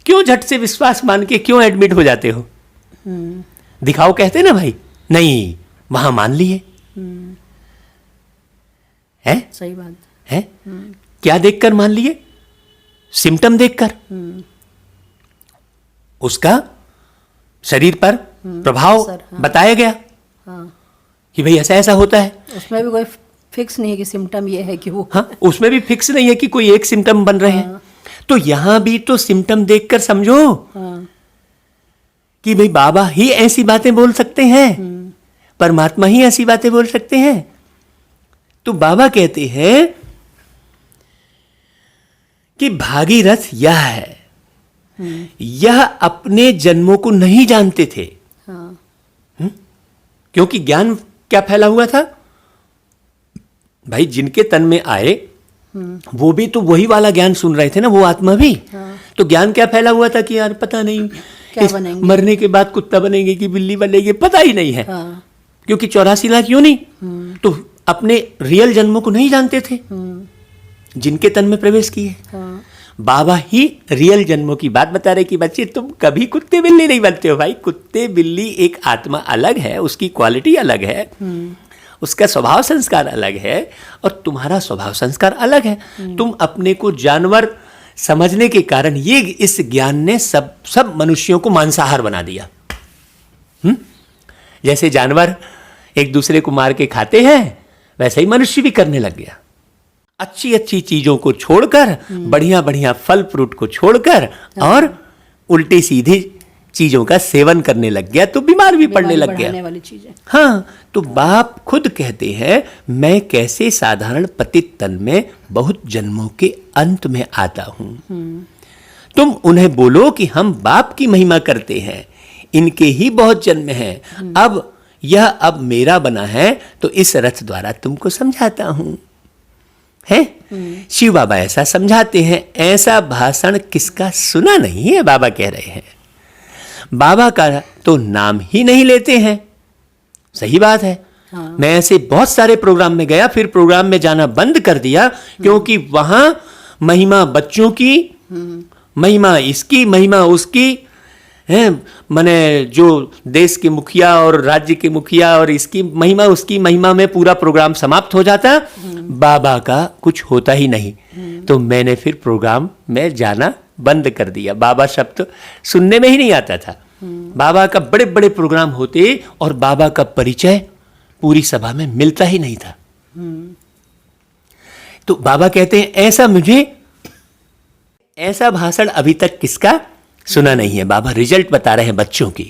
क्यों झट से विश्वास मान के क्यों एडमिट हो जाते हो? दिखाओ कहते ना भाई, नहीं वहां मान लिए। है सही बात है। क्या देखकर मान लिए? सिम्टम देखकर। उसका शरीर पर प्रभाव बताया गया कि भाई ऐसा ऐसा होता है। उसमें भी कोई फिक्स नहीं है कि सिम्टम ये है कि वो। हाँ, उसमें भी फिक्स नहीं है कि कोई एक सिम्टम बन रहे हैं। तो यहां भी तो सिम्टम देखकर समझो कि भाई बाबा ही ऐसी बातें बोल सकते हैं, परमात्मा ही ऐसी बातें बोल सकते हैं। तो बाबा कहते हैं कि भागीरथ यह है, यह अपने जन्मों को नहीं जानते थे। क्योंकि ज्ञान क्या फैला हुआ था भाई, जिनके तन में आए वो भी तो वही वाला ज्ञान सुन रहे थे ना, वो आत्मा भी। तो ज्ञान क्या फैला हुआ था कि यार पता नहीं क्या मरने के बाद कुत्ता बनेंगे कि बिल्ली बनेगी, पता ही नहीं है। क्योंकि 84 लाख योनि, तो अपने रियल जन्मों को नहीं जानते थे जिनके तन में प्रवेश किए। बाबा ही रियल जन्मों की बात बता रहे कि बच्चे तुम कभी कुत्ते बिल्ली नहीं बनते हो भाई। कुत्ते बिल्ली एक आत्मा अलग है, उसकी क्वालिटी अलग है, उसका स्वभाव संस्कार अलग है और तुम्हारा स्वभाव संस्कार अलग है। तुम अपने को जानवर समझने के कारण ये इस ज्ञान ने सब मनुष्यों को मांसाहार बना दिया। जैसे जानवर एक दूसरे को मार के खाते हैं, वैसे ही मनुष्य भी करने लग गया। अच्छी अच्छी चीजों को छोड़कर, बढ़िया बढ़िया फल फ्रूट को छोड़कर और उल्टी सीधी चीजों का सेवन करने लग गया, तो बीमार भी पड़ने लग गया। वाली चीजें। हाँ, तो बाप खुद कहते हैं मैं कैसे साधारण पतित तन में बहुत जन्मों के अंत में आता हूं। तुम उन्हें बोलो कि हम बाप की महिमा करते हैं, इनके ही बहुत जन्म हैं। अब मेरा बना है तो इस रथ द्वारा तुमको समझाता हूं। है। शिव बाबा ऐसा समझाते हैं, ऐसा भाषण किसका सुना नहीं है, बाबा कह रहे हैं। बाबा का तो नाम ही नहीं लेते हैं। सही बात है। हाँ। मैं ऐसे बहुत सारे प्रोग्राम में गया, फिर प्रोग्राम में जाना बंद कर दिया, क्योंकि वहां महिमा बच्चों की, महिमा इसकी, महिमा उसकी है, माने जो देश के मुखिया और राज्य के मुखिया और इसकी महिमा उसकी महिमा में पूरा प्रोग्राम समाप्त हो जाता, बाबा का कुछ होता ही नहीं। तो मैंने फिर प्रोग्राम में जाना बंद कर दिया। बाबा शब्द सुनने में ही नहीं आता था। बाबा का बड़े बड़े प्रोग्राम होते और बाबा का परिचय पूरी सभा में मिलता ही नहीं था। तो बाबा कहते हैं ऐसा भाषण अभी तक किसका सुना नहीं है। बाबा रिजल्ट बता रहे हैं बच्चों की।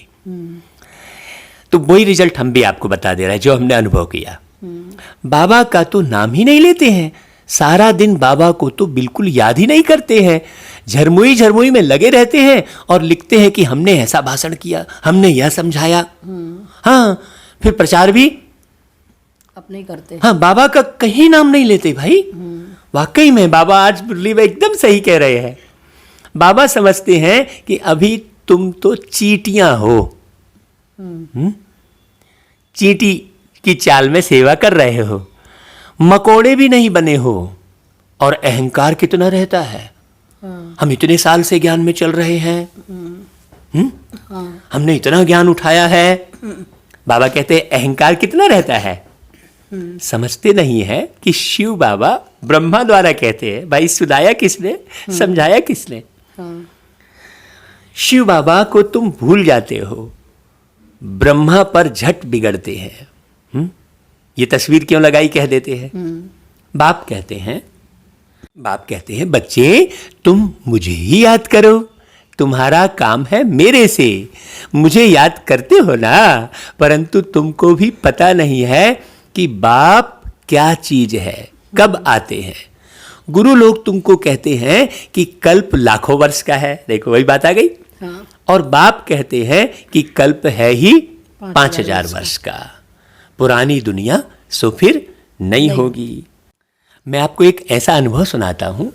तो वही रिजल्ट हम भी आपको बता दे रहे हैं जो हमने अनुभव किया। बाबा का तो नाम ही नहीं लेते हैं, सारा दिन बाबा को तो बिल्कुल याद ही नहीं करते हैं, झरमुई में लगे रहते हैं और लिखते हैं कि हमने ऐसा भाषण किया, हमने यह समझाया। हाँ, फिर प्रचार भी अपने करते। हाँ, बाबा का कहीं नाम नहीं लेते भाई। वाकई में बाबा आज मुरली में एकदम सही कह रहे हैं। बाबा समझते हैं कि अभी तुम तो चींटियां हो, चींटी की चाल में सेवा कर रहे हो, मकोड़े भी नहीं बने हो। और अहंकार कितना रहता है। हम इतने साल से ज्ञान में चल रहे हैं, हमने इतना ज्ञान उठाया है। बाबा कहते हैं अहंकार कितना रहता है। समझते नहीं है कि शिव बाबा ब्रह्मा द्वारा कहते हैं। भाई सुनाया किसने, समझाया किसने। शिव बाबा को तुम भूल जाते हो, ब्रह्मा पर झट बिगड़ते हैं। ये तस्वीर क्यों लगाई कह देते हैं। बाप कहते हैं बच्चे तुम मुझे ही याद करो, तुम्हारा काम है मेरे से। मुझे याद करते हो ना, परंतु तुमको भी पता नहीं है कि बाप क्या चीज है, कब आते हैं। गुरु लोग तुमको कहते हैं कि कल्प लाखों वर्ष का है, देखो वही बात आ गई। हाँ। और बाप कहते हैं कि कल्प है ही 5000 वर्ष का, पुरानी दुनिया सो फिर नहीं होगी। मैं आपको एक ऐसा अनुभव सुनाता हूं।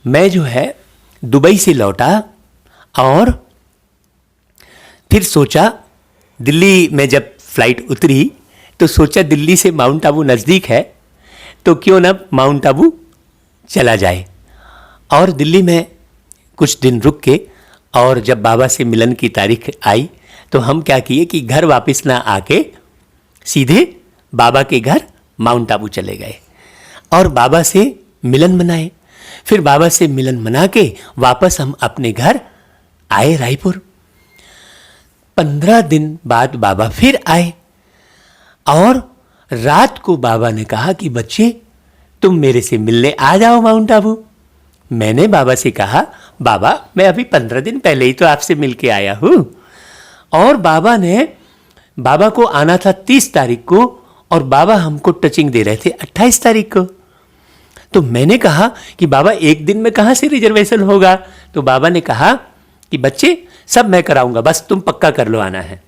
मैं जो है दुबई से लौटा और फिर सोचा, दिल्ली में जब फ्लाइट उतरी तो सोचा दिल्ली से माउंट आबू नज़दीक है, तो क्यों ना माउंट आबू चला जाए। और दिल्ली में कुछ दिन रुक के, और जब बाबा से मिलन की तारीख आई तो हम क्या किए कि घर वापस ना आके सीधे बाबा के घर माउंट आबू चले गए और बाबा से मिलन मनाए। फिर बाबा से मिलन मना के वापस हम अपने घर आए रायपुर। 15 दिन बाद बाबा फिर आए और रात को बाबा ने कहा कि बच्चे तुम मेरे से मिलने आ जाओ माउंट आबू। मैंने बाबा से कहा बाबा मैं अभी 15 दिन पहले ही तो आपसे मिलके आया हूँ। और बाबा को आना था 30 तारीख को और बाबा हमको टचिंग दे रहे थे 28 तारीख को। तो मैंने कहा कि बाबा एक दिन में कहाँ से रिजर्वेशन होगा। तो बाबा ने कहा कि बच्चे सब मैं कराऊंगा, बस तुम पक्का कर लो आना है।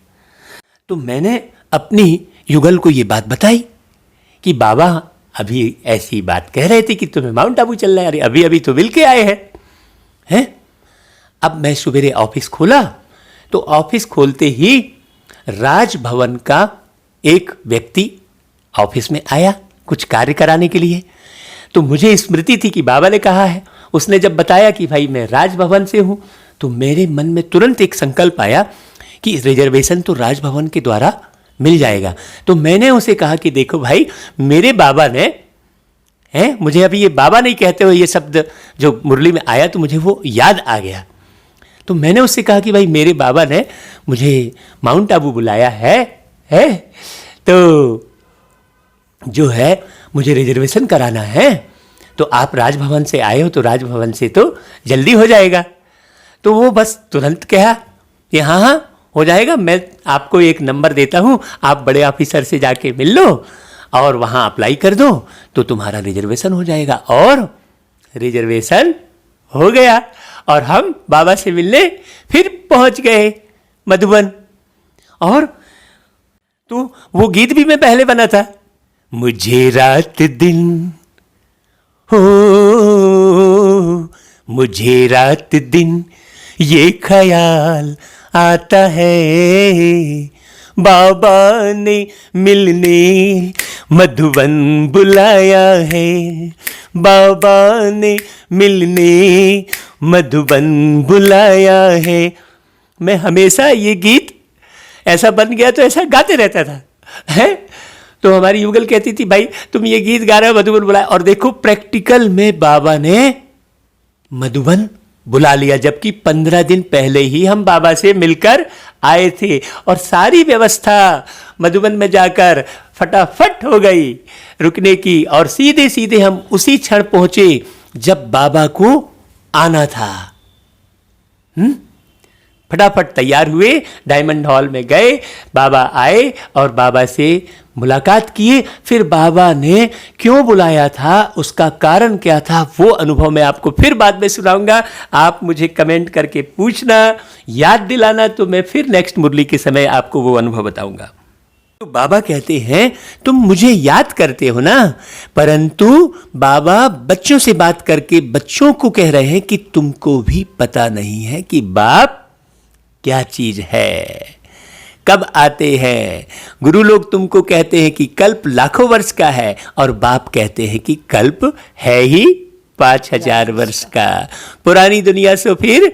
तो मैंने अपनी युगल को ये बात बताई कि बाबा अभी ऐसी बात कह रहे थे कि तुम्हें माउंट आबू चलना है। अरे अभी अभी तो मिल के आए हैं। अब मैं सवेरे ऑफिस खोला तो ऑफिस खोलते ही राजभवन का एक व्यक्ति ऑफिस में आया कुछ कार्य कराने के लिए। तो मुझे स्मृति थी कि बाबा ने कहा है। उसने जब बताया कि भाई मैं राजभवन से हूँ तो मेरे मन में तुरंत एक संकल्प आया कि रिजर्वेशन तो राजभवन के द्वारा मिल जाएगा। तो मैंने उसे कहा कि देखो भाई मेरे बाबा ने मुझे अभी ये बाबा नहीं कहते हुए ये शब्द जो मुरली में आया तो मुझे वो याद आ गया। तो मैंने उससे कहा कि भाई मेरे बाबा ने मुझे माउंट आबू बुलाया है तो जो है मुझे रिजर्वेशन कराना है। तो आप राजभवन से आए हो तो राजभवन से तो जल्दी हो जाएगा। तो वो बस तुरंत कहा कि हाँ हो जाएगा, मैं आपको एक नंबर देता हूँ, आप बड़े ऑफिसर से जाके मिल लो और वहाँ अप्लाई कर दो तो तुम्हारा रिजर्वेशन हो जाएगा। और रिजर्वेशन हो गया और हम बाबा से मिलने फिर पहुँच गए मधुबन। और तो वो गीत भी मैं पहले बना था, मुझे रात दिन हो मुझे रात दिन ये ख्याल आता है, बाबा ने मिलने मधुबन बुलाया है, बाबा ने मिलने मधुबन बुलाया है। मैं हमेशा ये गीत ऐसा बन गया तो ऐसा गाते रहता था है। तो हमारी युगल कहती थी भाई तुम ये गीत गा रहे हो मधुबन बुलाया, और देखो प्रैक्टिकल में बाबा ने मधुबन बुला लिया, जबकि 15 दिन पहले ही हम बाबा से मिलकर आए थे और सारी व्यवस्था मधुबन में जाकर फटाफट हो गई रुकने की, और सीधे सीधे हम उसी क्षण पहुंचे जब बाबा को आना था। फटाफट तैयार हुए, डायमंड हॉल में गए, बाबा आए और बाबा से मुलाकात किए। फिर बाबा ने क्यों बुलाया था, उसका कारण क्या था, वो अनुभव मैं आपको फिर बाद में सुनाऊंगा। आप मुझे कमेंट करके पूछना, याद दिलाना, तो मैं फिर नेक्स्ट मुरली के समय आपको वो अनुभव बताऊंगा। तो बाबा कहते हैं तुम मुझे याद करते हो ना, परंतु बाबा बच्चों से बात करके बच्चों को कह रहे हैं कि तुमको भी पता नहीं है कि बाप क्या चीज है, कब आते हैं। गुरु लोग तुमको कहते हैं कि कल्प लाखों वर्ष का है, और बाप कहते हैं कि कल्प है ही 5000 वर्ष का। पुरानी दुनिया सो फिर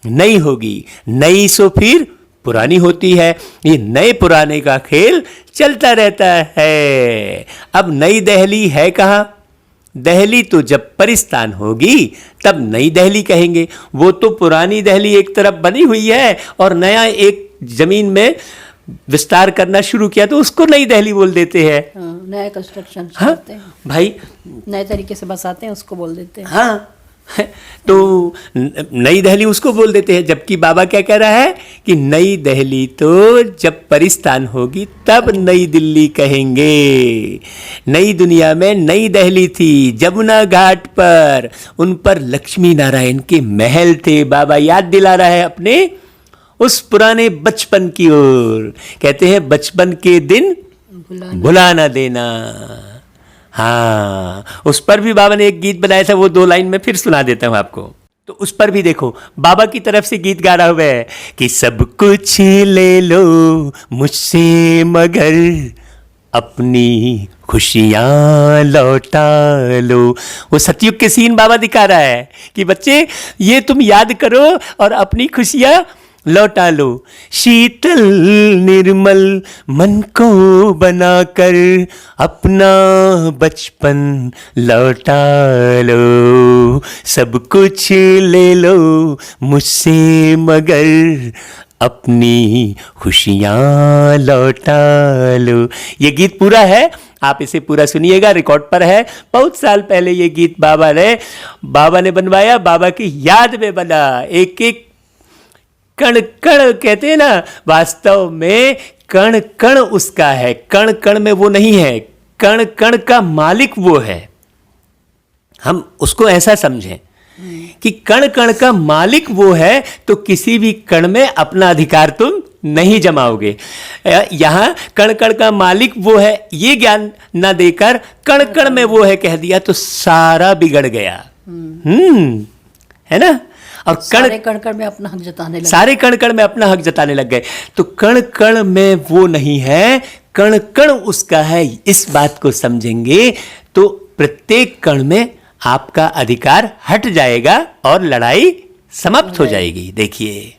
नई होगी, नई सो फिर पुरानी होती है। ये नए पुराने का खेल चलता रहता है। अब नई दिल्ली है कहाँ? दिल्ली तो जब परिस्तान होगी तब नई दिल्ली कहेंगे। वो तो पुरानी दिल्ली एक तरफ बनी हुई है और नया एक जमीन में विस्तार करना शुरू किया तो उसको नई दिल्ली बोल देते हैं। नया कंस्ट्रक्शन करते हैं भाई, नए तरीके से बसाते हैं, उसको बोल देते हैं। हाँ, तो नई दिल्ली उसको बोल देते हैं, जबकि बाबा क्या कह रहा है कि नई दिल्ली तो जब परिस्तान होगी तब नई दिल्ली कहेंगे। नई दुनिया में नई दिल्ली थी, जमुना घाट पर, उन पर लक्ष्मी नारायण के महल थे। बाबा याद दिला रहा है अपने उस पुराने बचपन की ओर। कहते हैं बचपन के दिन भुला ना देना। हाँ, उस पर भी बाबा ने एक गीत बनाया था, वो 2 लाइन में फिर सुना देता हूं आपको। तो उस पर भी देखो बाबा की तरफ से गीत गा रहा हुआ है कि सब कुछ ले लो मुझसे मगर अपनी खुशियां लौटा लो। वो सतयुग के सीन बाबा दिखा रहा है कि बच्चे ये तुम याद करो और अपनी खुशियां लौटा लो। शीतल निर्मल मन को बनाकर अपना बचपन लौटा लो। सब कुछ ले लो मुझसे मगर अपनी खुशियां लौटा लो। ये गीत पूरा है, आप इसे पूरा सुनिएगा, रिकॉर्ड पर है। बहुत साल पहले ये गीत बाबा ने बनवाया, बाबा की याद में बना। एक एक कण कण कहते हैं ना, वास्तव में कण कण उसका है, कण कण में वो नहीं है, कण कण का मालिक वो है। हम उसको ऐसा समझें कि कण कण का मालिक वो है, तो किसी भी कण में अपना अधिकार तुम नहीं जमाओगे। यहां कण कण का मालिक वो है ये ज्ञान ना देकर कण कण में वो है कह दिया तो सारा बिगड़ गया। है ना। और सारे कण कण में अपना हक जताने लगे, सारे कण कण में अपना हक जताने लग गए। तो कण कण में वो नहीं है, कण कण उसका है। इस बात को समझेंगे तो प्रत्येक कण में आपका अधिकार हट जाएगा और लड़ाई समाप्त हो जाएगी। देखिए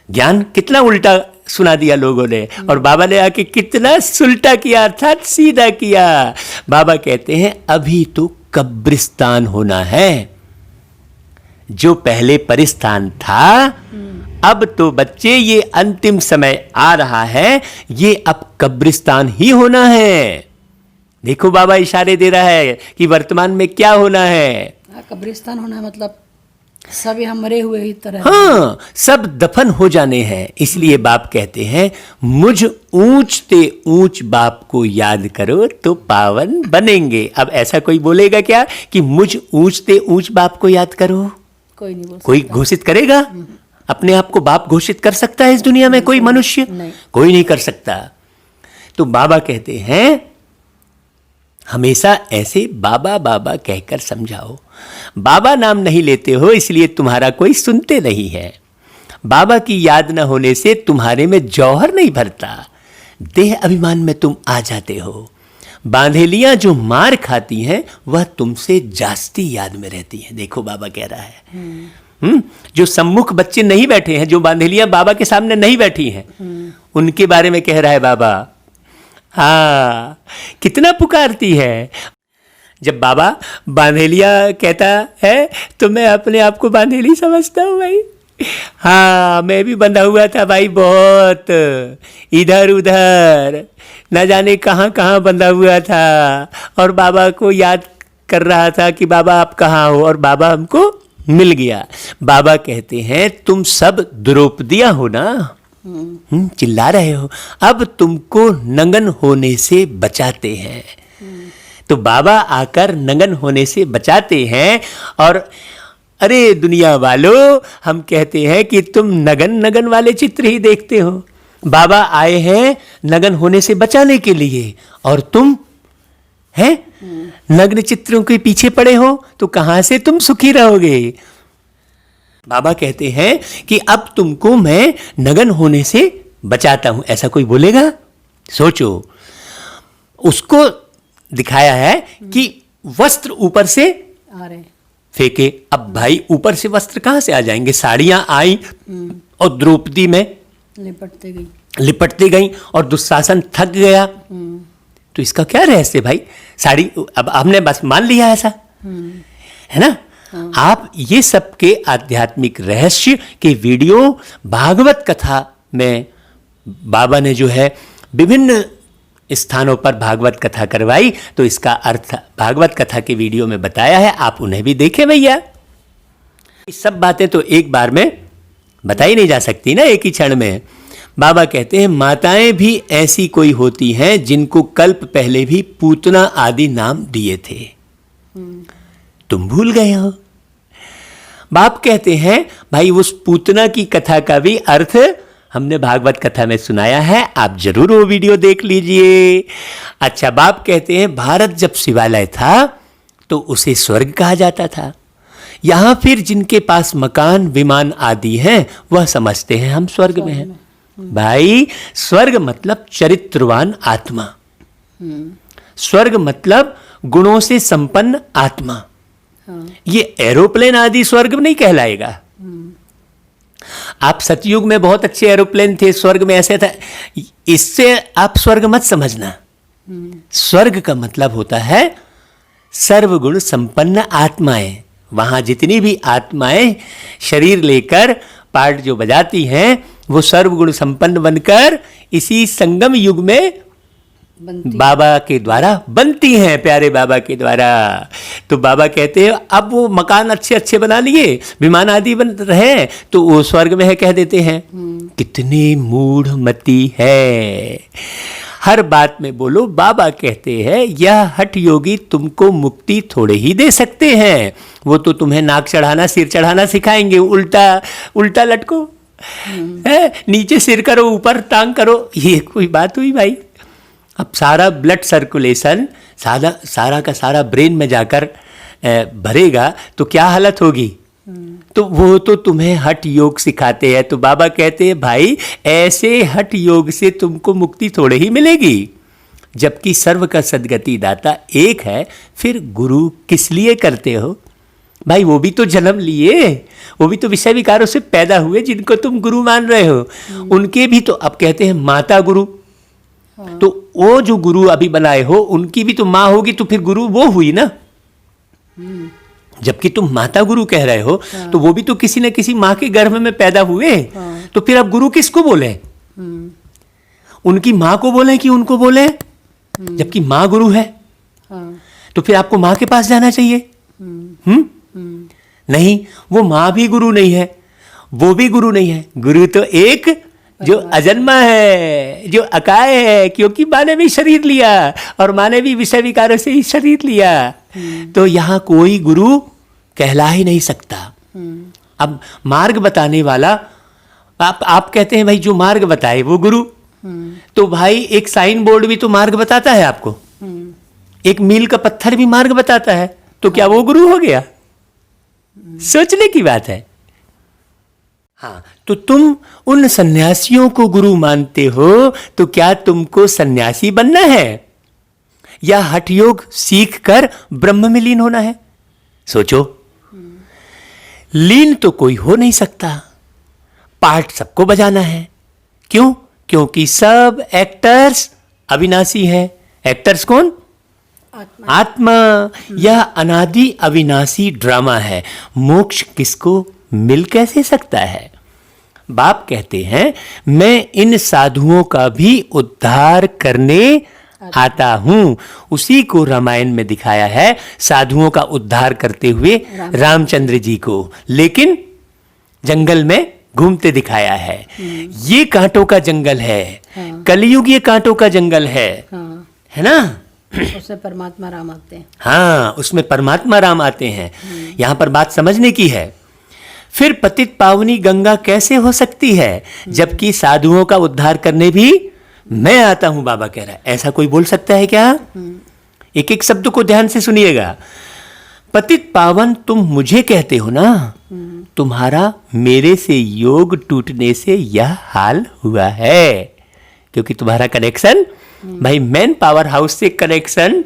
ज्ञान कितना उल्टा सुना दिया लोगों ने, और बाबा ने आके कितना सुलटा किया, अर्थात सीधा किया। बाबा कहते हैं अभी तो कब्रिस्तान होना है, जो पहले परिस्थान था। अब तो बच्चे ये अंतिम समय आ रहा है, ये अब कब्रिस्तान ही होना है। देखो बाबा इशारे दे रहा है कि वर्तमान में क्या होना है। कब्रिस्तान होना है मतलब सब यहाँ मरे हुए ही तरह। हाँ, सब दफन हो जाने हैं। इसलिए बाप कहते हैं मुझ ऊंचते ऊंच बाप को याद करो तो पावन बनेंगे। अब ऐसा कोई बोलेगा क्या कि मुझ ऊंचते ऊंच बाप को याद करो? कोई नहीं बोल सकता। कोई घोषित करेगा? अपने आप को बाप घोषित कर सकता है इस दुनिया में कोई मनुष्य? नहीं। कोई नहीं कर सकता। तो बाबा कहते हैं हमेशा ऐसे बाबा बाबा कहकर समझाओ। बाबा नाम नहीं लेते हो इसलिए तुम्हारा कोई सुनते नहीं है। बाबा की याद न होने से तुम्हारे में जौहर नहीं भरता, देह अभिमान में तुम आ जाते हो। बांधेलियां जो मार खाती हैं वह तुमसे जास्ती याद में रहती हैं। देखो बाबा कह रहा है। जो सम्मुख बच्चे नहीं बैठे हैं, जो बांधेलियां बाबा के सामने नहीं बैठी हैं, उनके बारे में कह रहा है बाबा। हाँ, कितना पुकारती है। जब बाबा बांधेलिया कहता है तो मैं अपने आप को बांधेली समझता हूँ भाई। हाँ, मैं भी बंधा हुआ था भाई, बहुत इधर उधर न जाने कहाँ कहाँ बंधा हुआ था, और बाबा को याद कर रहा था कि बाबा आप कहाँ हो, और बाबा हमको मिल गया। बाबा कहते हैं तुम सब द्रौपदियाँ हो ना, चिल्ला रहे हो, अब तुमको नंगन होने से बचाते हैं। तो बाबा आकर नंगन होने से बचाते हैं। और अरे दुनिया वालों, हम कहते हैं कि तुम नगन नगन वाले चित्र ही देखते हो। बाबा आए हैं नगन होने से बचाने के लिए, और तुम हैं नग्न चित्रों के पीछे पड़े हो, तो कहां से तुम सुखी रहोगे। बाबा कहते हैं कि अब तुमको मैं नगन होने से बचाता हूं। ऐसा कोई बोलेगा? सोचो, उसको दिखाया है कि वस्त्र ऊपर से आ रहे फेंके। अब भाई ऊपर से वस्त्र कहां से आ जाएंगे? साड़ियां आई और द्रौपदी में लिपटते गई और दुशासन थक गया। तो इसका क्या रहस्य भाई? साड़ी अब हमने बस मान लिया ऐसा, है ना? आप ये सब के आध्यात्मिक रहस्य के वीडियो भागवत कथा में बाबा ने जो है विभिन्न स्थानों पर भागवत कथा करवाई, तो इसका अर्थ भागवत कथा के वीडियो में बताया है, आप उन्हें भी देखें भैया। ये सब बातें तो एक बार में बताई नहीं जा सकती ना, एक ही क्षण में। बाबा कहते हैं माताएं भी ऐसी कोई होती हैं जिनको कल्प पहले भी पूतना आदि नाम दिए थे, तुम भूल गए हो। बाप कहते हैं भाई उस पूतना की कथा का भी अर्थ हमने भागवत कथा में सुनाया है, आप जरूर वो वीडियो देख लीजिए। अच्छा, बाप कहते हैं भारत जब शिवालय था तो उसे स्वर्ग कहा जाता था। यहां फिर जिनके पास मकान विमान आदि हैं वह समझते हैं हम स्वर्ग में हैं। भाई स्वर्ग मतलब चरित्रवान आत्मा, स्वर्ग मतलब गुणों से संपन्न आत्मा। ये एरोप्लेन आदि स्वर्ग नहीं कहलाएगा। आप सतयुग में बहुत अच्छे एरोप्लेन थे, स्वर्ग में ऐसे था, इससे आप स्वर्ग मत समझना। स्वर्ग का मतलब होता है सर्वगुण संपन्न आत्माएं। वहां जितनी भी आत्माएं शरीर लेकर पार्ट जो बजाती हैं वो सर्वगुण संपन्न बनकर इसी संगम युग में बाबा के द्वारा बनती हैं, प्यारे बाबा के द्वारा। तो बाबा कहते हैं अब वो मकान अच्छे अच्छे बना लिए, विमान आदि बन रहे, तो वो स्वर्ग में है कह देते हैं। कितनी मूढ़मती है, हर बात में बोलो। बाबा कहते हैं यह हठ योगी तुमको मुक्ति थोड़े ही दे सकते हैं, वो तो तुम्हें नाक चढ़ाना सिर चढ़ाना सिखाएंगे, उल्टा उल्टा लटको, नीचे सिर करो ऊपर टांग करो, ये कोई बात हुई भाई? अब सारा ब्लड सर्कुलेशन सारा का सारा ब्रेन में जाकर भरेगा तो क्या हालत होगी? तो वो तो तुम्हें हठ योग सिखाते हैं। तो बाबा कहते हैं भाई ऐसे हठ योग से तुमको मुक्ति थोड़े ही मिलेगी, जबकि सर्व का सद्गति दाता एक है, फिर गुरु किस लिए करते हो भाई? वो भी तो जन्म लिए, वो भी तो विषय विकारों से पैदा हुए, जिनको तुम गुरु मान रहे हो उनके भी तो अब कहते हैं माता गुरु। तो वो जो गुरु अभी बनाए हो उनकी भी तो माँ होगी, तो फिर गुरु वो हुई ना। जबकि तुम माता गुरु कह रहे हो तो वो भी तो किसी न किसी माँ के गर्भ में पैदा हुए। तो फिर अब गुरु किसको बोले? उनकी माँ को बोले कि उनको बोले? जबकि माँ गुरु है तो फिर आपको माँ के पास जाना चाहिए। नहीं, वो माँ भी गुरु नहीं है, वो भी गुरु नहीं है। गुरु तो एक जो अजन्मा है, जो अकाय है, क्योंकि माँ ने भी शरीर लिया और माँ ने भी विषय विकारों से ही शरीर लिया। तो यहाँ कोई गुरु कहला ही नहीं सकता। अब मार्ग बताने वाला आप कहते हैं भाई जो मार्ग बताए वो गुरु। तो भाई एक साइन बोर्ड भी तो मार्ग बताता है आपको, एक मील का पत्थर भी मार्ग बताता है, तो क्या वो गुरु हो गया? सोचने की बात है। हाँ, तो तुम उन सन्यासियों को गुरु मानते हो, तो क्या तुमको सन्यासी बनना है या हठ योग सीख कर ब्रह्म में लीन होना है? सोचो। लीन तो कोई हो नहीं सकता, पार्ट सबको बजाना है। क्यों? क्योंकि सब एक्टर्स अविनाशी हैं। एक्टर्स कौन? आत्मा। यह अनादि अविनाशी ड्रामा है। मोक्ष किसको मिल कैसे सकता है? बाप कहते हैं, मैं इन साधुओं का भी उद्धार करने आता हूं। उसी को रामायण में दिखाया है, साधुओं का उद्धार करते हुए रामचंद्र जी को, लेकिन जंगल में घूमते दिखाया है। ये कांटों का जंगल है। कलयुग ये कांटों का जंगल है। है ना? उसमें परमात्मा राम आते हैं। हाँ, उसमें परमात्मा राम आते हैं। यहां पर बात समझने की है। फिर पतित पावनी गंगा कैसे हो सकती है, जबकि साधुओं का उद्धार करने भी मैं आता हूं, बाबा कह रहा है। ऐसा कोई बोल सकता है क्या? एक एक शब्द को ध्यान से सुनिएगा। पतित पावन तुम मुझे कहते हो ना, तुम्हारा मेरे से योग टूटने से यह हाल हुआ है, क्योंकि तुम्हारा कनेक्शन भाई मैन पावर हाउस से कनेक्शन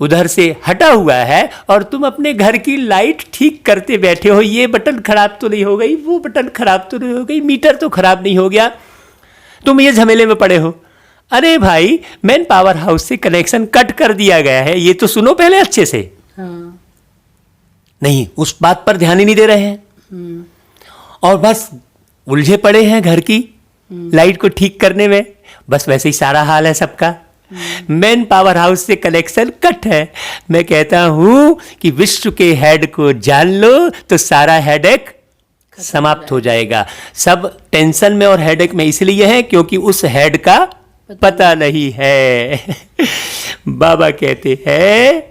उधर से हटा हुआ है, और तुम अपने घर की लाइट ठीक करते बैठे हो। ये बटन खराब तो नहीं हो गई, वो बटन खराब तो नहीं हो गई, मीटर तो खराब नहीं हो गया, तुम ये झमेले में पड़े हो। अरे भाई, मैन पावर हाउस से कनेक्शन कट कर दिया गया है, ये तो सुनो पहले अच्छे से। नहीं, उस बात पर ध्यान ही नहीं दे रहे हैं, और बस उलझे पड़े हैं घर की लाइट को ठीक करने में। बस वैसे ही सारा हाल है सबका। मैन पावर हाउस से कनेक्शन कट है। मैं कहता हूं कि विश्व के हेड को जान लो तो सारा हेडेक समाप्त हो जाएगा। सब टेंशन में और हेडेक में इसलिए है क्योंकि उस हेड का पता नहीं है। बाबा कहते हैं,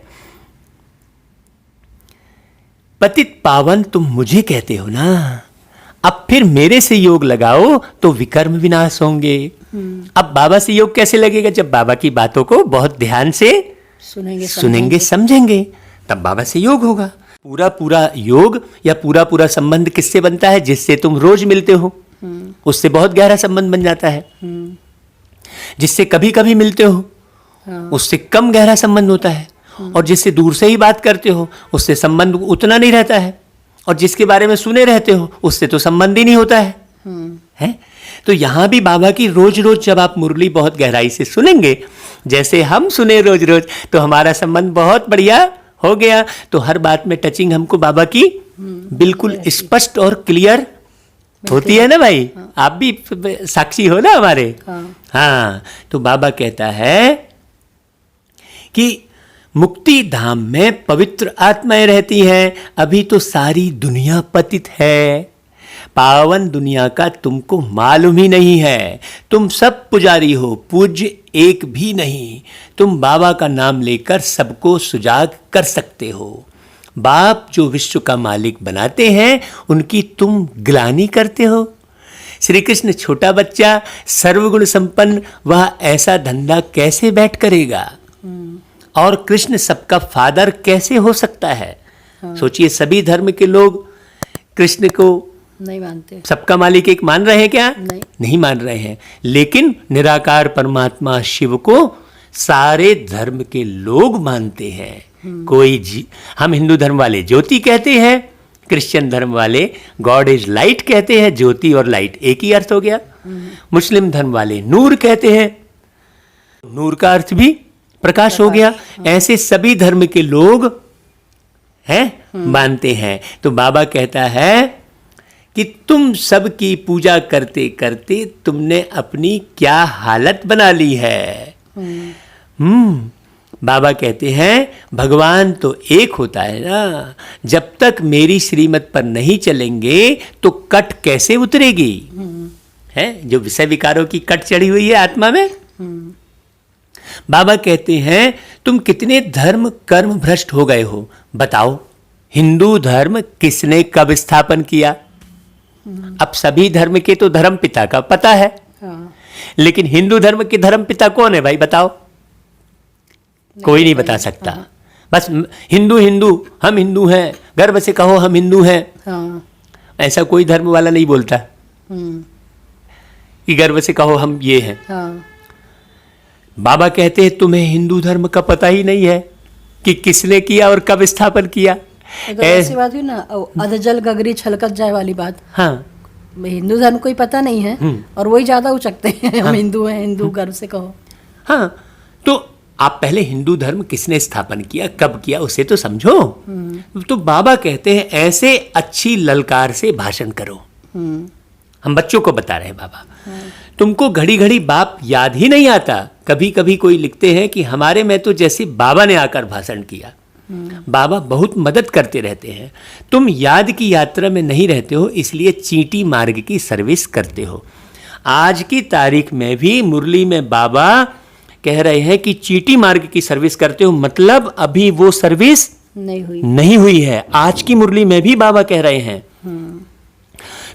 पतित पावन तुम मुझे कहते हो ना, अब फिर मेरे से योग लगाओ तो विकर्म विनाश होंगे। अब बाबा से योग कैसे लगेगा? जब बाबा की बातों को बहुत ध्यान से सुनेंगे समझेंगे, तब बाबा से योग होगा। पूरा पूरा योग या पूरा पूरा संबंध किससे बनता है? जिससे तुम रोज मिलते हो, उससे बहुत गहरा संबंध बन जाता है। जिससे कभी कभी मिलते हो, उससे कम गहरा संबंध होता है। और जिससे दूर से ही बात करते हो, उससे संबंध उतना नहीं रहता है। और जिसके बारे में सुने रहते हो, उससे तो संबंध ही नहीं होता है। है? तो यहां भी बाबा की रोज रोज जब आप मुरली बहुत गहराई से सुनेंगे, जैसे हम सुने रोज रोज, तो हमारा संबंध बहुत बढ़िया हो गया। तो हर बात में टचिंग हमको बाबा की बिल्कुल स्पष्ट और क्लियर होती है ना भाई। आप भी साक्षी हो ना हमारे। हाँ, तो बाबा कहता है कि मुक्ति धाम में पवित्र आत्माएं रहती हैं। अभी तो सारी दुनिया पतित है, पावन दुनिया का तुमको मालूम ही नहीं है। तुम सब पुजारी हो, पूज्य एक भी नहीं। तुम बाबा का नाम लेकर सबको सुजाग कर सकते हो। बाप जो विश्व का मालिक बनाते हैं, उनकी तुम ग्लानि करते हो। श्री कृष्ण छोटा बच्चा, सर्वगुण संपन्न, वह ऐसा धंधा कैसे बैठ करेगा? और कृष्ण सबका फादर कैसे हो सकता है? सोचिए, सभी धर्म के लोग कृष्ण को नहीं मानते। सबका मालिक एक मान रहे हैं क्या? नहीं मान रहे हैं। लेकिन निराकार परमात्मा शिव को सारे धर्म के लोग मानते हैं। कोई हम हिंदू धर्म वाले ज्योति कहते हैं, क्रिश्चियन धर्म वाले गॉड इज लाइट कहते हैं। ज्योति और लाइट एक ही अर्थ हो गया। मुस्लिम धर्म वाले नूर कहते हैं, नूर का अर्थ भी प्रकाश हो गया। ऐसे सभी धर्म के लोग हैं मानते हैं। तो बाबा कहता है कि तुम सबकी पूजा करते करते तुमने अपनी क्या हालत बना ली है। बाबा कहते हैं, भगवान तो एक होता है ना। जब तक मेरी श्रीमत पर नहीं चलेंगे तो कट कैसे उतरेगी? है जो विषय विकारों की कट चढ़ी हुई है आत्मा में। बाबा कहते हैं, तुम कितने धर्म कर्म भ्रष्ट हो गए हो, बताओ। हिंदू धर्म किसने कब स्थापन किया? अब सभी धर्म के तो धर्म पिता का पता है, लेकिन हिंदू धर्म के धर्म पिता कौन है भाई? बताओ। कोई नहीं बता सकता। बस हिंदू हिंदू, हम हिंदू हैं, गर्व से कहो हम हिंदू हैं। हाँ। ऐसा कोई धर्म वाला नहीं बोलता हम्म। कि गर्व से कहो हम ये हैं। हाँ। बाबा कहते हैं तुम्हें हिंदू धर्म का पता ही नहीं है कि किसने किया और कब स्थापन किया। तो ऐसी बात हुई ना, अधजल गगरी छलकत जाए वाली बात। हाँ, हिंदू धर्म कोई पता नहीं है और वही ज्यादा उचकते हैं, हम हिंदू हैं, हिंदू गर्व से कहो। हाँ, तो आप पहले हिंदू धर्म किसने स्थापन किया, कब किया, उसे तो समझो। तो बाबा कहते हैं ऐसे अच्छी ललकार से भाषण करो। हम बच्चों को बता रहे हैं बाबा, तुमको घड़ी घड़ी बाप याद ही नहीं आता। कभी कभी कोई लिखते हैं कि हमारे में तो जैसे बाबा ने आकर भाषण किया। बाबा बहुत मदद करते रहते हैं, तुम याद की यात्रा में नहीं रहते हो, इसलिए चींटी मार्ग की सर्विस करते हो। आज की तारीख में भी मुरली में बाबा कह रहे हैं कि चींटी मार्ग की सर्विस करते हो, मतलब अभी वो सर्विस नहीं हुई है। आज की मुरली में भी बाबा कह रहे हैं।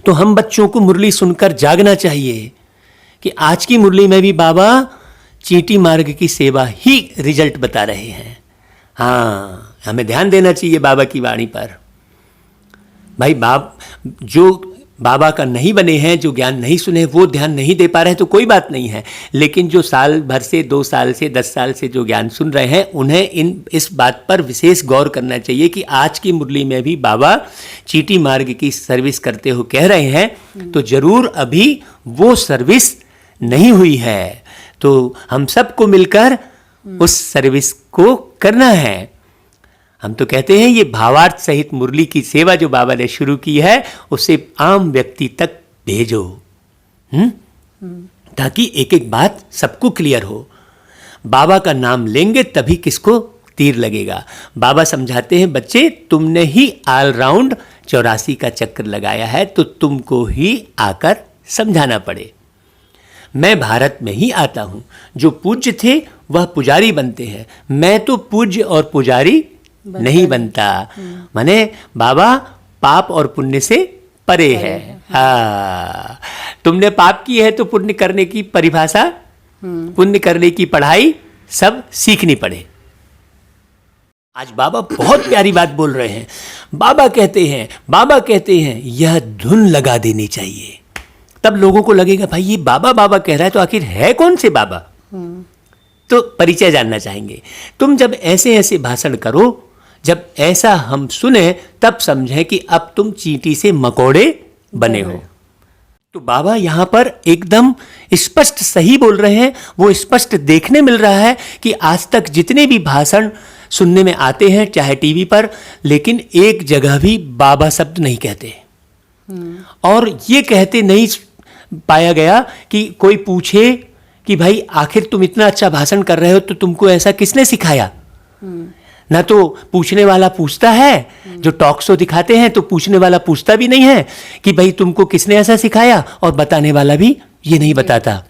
तो हम बच्चों को मुरली सुनकर जागना चाहिए कि आज की मुरली में भी बाबा चींटी मार्ग की सेवा ही रिजल्ट बता रहे हैं। हाँ, हमें ध्यान देना चाहिए बाबा की वाणी पर। भाई जो बाबा का नहीं बने हैं, जो ज्ञान नहीं सुने, वो ध्यान नहीं दे पा रहे हैं तो कोई बात नहीं है। लेकिन जो साल भर से, 2 साल से, 10 साल से जो ज्ञान सुन रहे हैं, उन्हें इस बात पर विशेष गौर करना चाहिए कि आज की मुरली में भी बाबा चींटी मार्ग की सर्विस करते हो कह रहे हैं, तो जरूर अभी वो सर्विस नहीं हुई है। तो हम सबको मिलकर उस सर्विस को करना है। हम तो कहते हैं ये भावार्थ सहित मुरली की सेवा जो बाबा ने शुरू की है, उसे आम व्यक्ति तक भेजो, ताकि एक एक बात सबको क्लियर हो। बाबा का नाम लेंगे तभी किसको तीर लगेगा। बाबा समझाते हैं, बच्चे तुमने ही ऑलराउंड 84 का चक्कर लगाया है, तो तुमको ही आकर समझाना पड़े। मैं भारत में ही आता हूं, जो पूज्य थे वह पुजारी बनते हैं, मैं तो पूज्य और पुजारी नहीं बनता। माने बाबा पाप और पुण्य से परे है। हाँ, तुमने पाप की है तो पुण्य करने की परिभाषा, पुण्य करने की पढ़ाई सब सीखनी पड़े। आज बाबा बहुत प्यारी बात बोल रहे हैं। बाबा कहते हैं यह धुन लगा देनी चाहिए, तब लोगों को लगेगा भाई ये बाबा बाबा कह रहा है, तो आखिर है कौन से बाबा। तो परिचय जानना चाहेंगे। तुम जब ऐसे ऐसे भाषण करो, जब ऐसा हम सुने, तब समझें कि अब तुम चींटी से मकोड़े बने हो। तो बाबा यहां पर एकदम स्पष्ट सही बोल रहे हैं। वो स्पष्ट देखने मिल रहा है कि आज तक जितने भी भाषण सुनने में आते हैं, चाहे टीवी पर, लेकिन एक जगह भी बाबा शब्द नहीं कहते। और ये कहते नहीं पाया गया कि कोई पूछे कि भाई आखिर तुम इतना अच्छा भाषण कर रहे हो, तो तुमको ऐसा किसने सिखाया। ना तो पूछने वाला पूछता है, जो टॉक शो दिखाते हैं तो पूछने वाला पूछता भी नहीं है कि भाई तुमको किसने ऐसा सिखाया, और बताने वाला भी ये नहीं बताता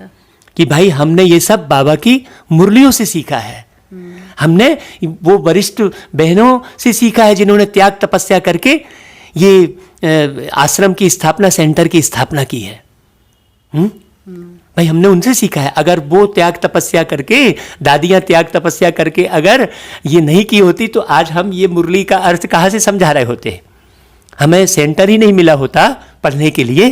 कि भाई हमने ये सब बाबा की मुरलियों से सीखा है। हमने वो वरिष्ठ बहनों से सीखा है जिन्होंने त्याग तपस्या करके ये आश्रम की स्थापना, सेंटर की स्थापना की है। भाई हमने उनसे सीखा है। अगर वो त्याग तपस्या करके, दादियां त्याग तपस्या करके अगर ये नहीं की होती, तो आज हम ये मुरली का अर्थ कहाँ से समझा रहे होते। हमें सेंटर ही नहीं मिला होता पढ़ने के लिए,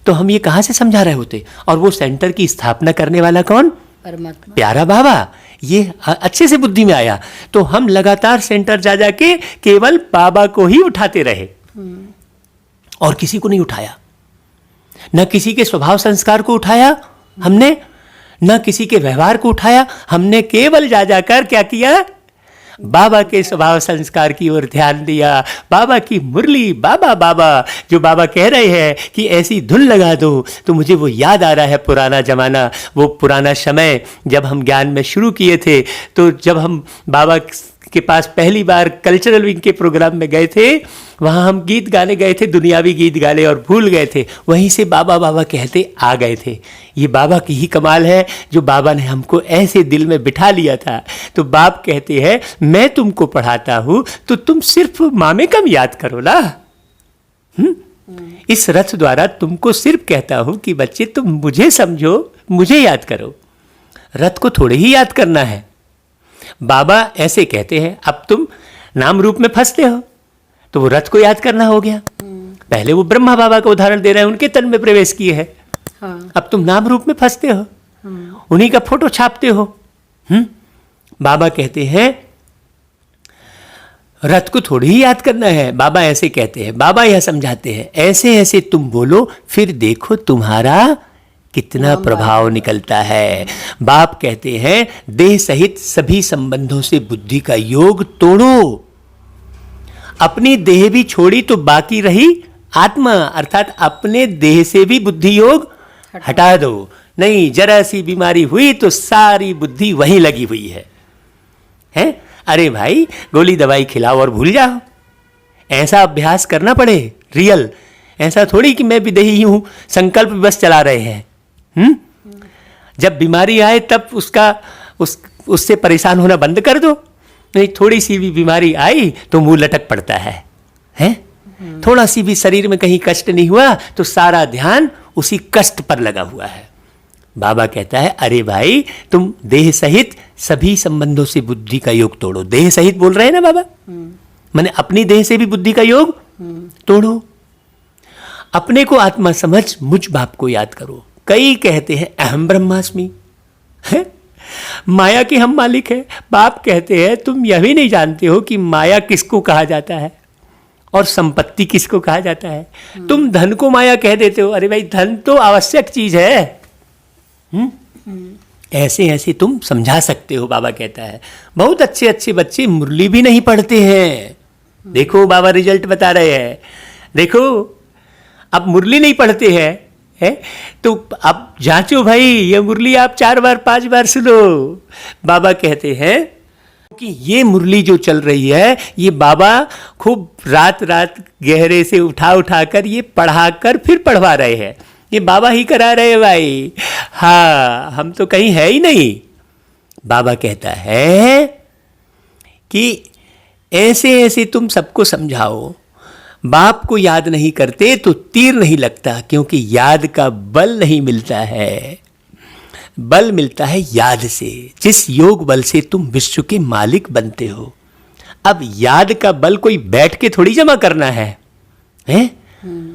तो हम ये कहाँ से समझा रहे होते। और वो सेंटर की स्थापना करने वाला कौन, परमात्मा, प्यारा बाबा। ये अच्छे से बुद्धि में आया। तो हम लगातार सेंटर जा जाके केवल बाबा को ही उठाते रहे और किसी को नहीं उठाया। न किसी के स्वभाव संस्कार को उठाया हमने, न किसी के व्यवहार को उठाया हमने। केवल जा जाकर क्या किया, बाबा के स्वभाव संस्कार की ओर ध्यान दिया। बाबा की मुरली, बाबा बाबा जो बाबा कह रहे हैं कि ऐसी धुन लगा दो, तो मुझे वो याद आ रहा है पुराना जमाना, वो पुराना समय जब हम ज्ञान में शुरू किए थे। तो जब हम बाबा के पास पहली बार कल्चरल विंग के प्रोग्राम में गए थे, वहाँ हम गीत गाने गए थे, दुनियावी गीत गाने और भूल गए थे। वहीं से बाबा बाबा कहते आ गए थे। ये बाबा की ही कमाल है, जो बाबा ने हमको ऐसे दिल में बिठा लिया था। तो बाप कहते हैं मैं तुमको पढ़ाता हूँ तो तुम सिर्फ मामे कम याद करो ना। इस रथ द्वारा तुमको सिर्फ कहता हूँ कि बच्चे तुम मुझे समझो, मुझे याद करो। रथ को थोड़े ही याद करना है। बाबा ऐसे कहते हैं, अब तुम नाम रूप में फंसते हो, तो वो रथ को याद करना हो गया। पहले वो ब्रह्मा बाबा का उदाहरण दे रहे हैं, उनके तन में प्रवेश किए हैं। हाँ। अब तुम नाम रूप में फंसते हो, उन्हीं का फोटो छापते हो। बाबा कहते हैं रथ को थोड़ी ही याद करना है। बाबा ऐसे कहते हैं, बाबा यह समझाते हैं, ऐसे ऐसे तुम बोलो, फिर देखो तुम्हारा कितना प्रभाव निकलता है। बाप कहते हैं देह सहित सभी संबंधों से बुद्धि का योग तोड़ो। अपनी देह भी छोड़ी तो बाकी रही आत्मा, अर्थात अपने देह से भी बुद्धि योग हटा दो। नहीं, जरा सी बीमारी हुई तो सारी बुद्धि वहीं लगी हुई है? अरे भाई, गोली दवाई खिलाओ और भूल जाओ। ऐसा अभ्यास करना पड़े, रियल। ऐसा थोड़ी कि मैं विदेही हूं, संकल्प बस चला रहे हैं। जब बीमारी आए तब उससे परेशान होना बंद कर दो। नहीं, थोड़ी सी भी बीमारी आई तो मुंह लटक पड़ता है? थोड़ा सी भी शरीर में कहीं कष्ट नहीं हुआ तो सारा ध्यान उसी कष्ट पर लगा हुआ है। बाबा कहता है अरे भाई, तुम देह सहित सभी संबंधों से बुद्धि का योग तोड़ो। देह सहित बोल रहे हैं ना बाबा, माने अपनी देह से भी बुद्धि का योग तोड़ो। अपने को आत्मा समझ मुझ बाप को याद करो। कई कहते हैं अहम ब्रह्मास्मि, माया के हम मालिक हैं। बाप कहते हैं तुम यह भी नहीं जानते हो कि माया किसको कहा जाता है और संपत्ति किसको कहा जाता है। तुम धन को माया कह देते हो। अरे भाई, धन तो आवश्यक चीज है। ऐसे ऐसे तुम समझा सकते हो। बाबा कहता है बहुत अच्छे अच्छे बच्चे मुरली भी नहीं पढ़ते हैं। देखो बाबा रिजल्ट बता रहे हैं। देखो, अब मुरली नहीं पढ़ते हैं तो अब जांचो भाई, ये मुरली आप 4 बार 5 बार सुनो। बाबा कहते हैं कि ये मुरली जो चल रही है, ये बाबा खूब रात रात गहरे से उठा उठा कर ये पढ़ा कर फिर पढ़वा रहे हैं। ये बाबा ही करा रहे हैं भाई। हाँ, हम तो कहीं है ही नहीं। बाबा कहता है कि ऐसे ऐसे तुम सबको समझाओ। बाप को याद नहीं करते तो तीर नहीं लगता, क्योंकि याद का बल नहीं मिलता है। बल मिलता है याद से, जिस योग बल से तुम विश्व के मालिक बनते हो। अब याद का बल कोई बैठ के थोड़ी जमा करना है?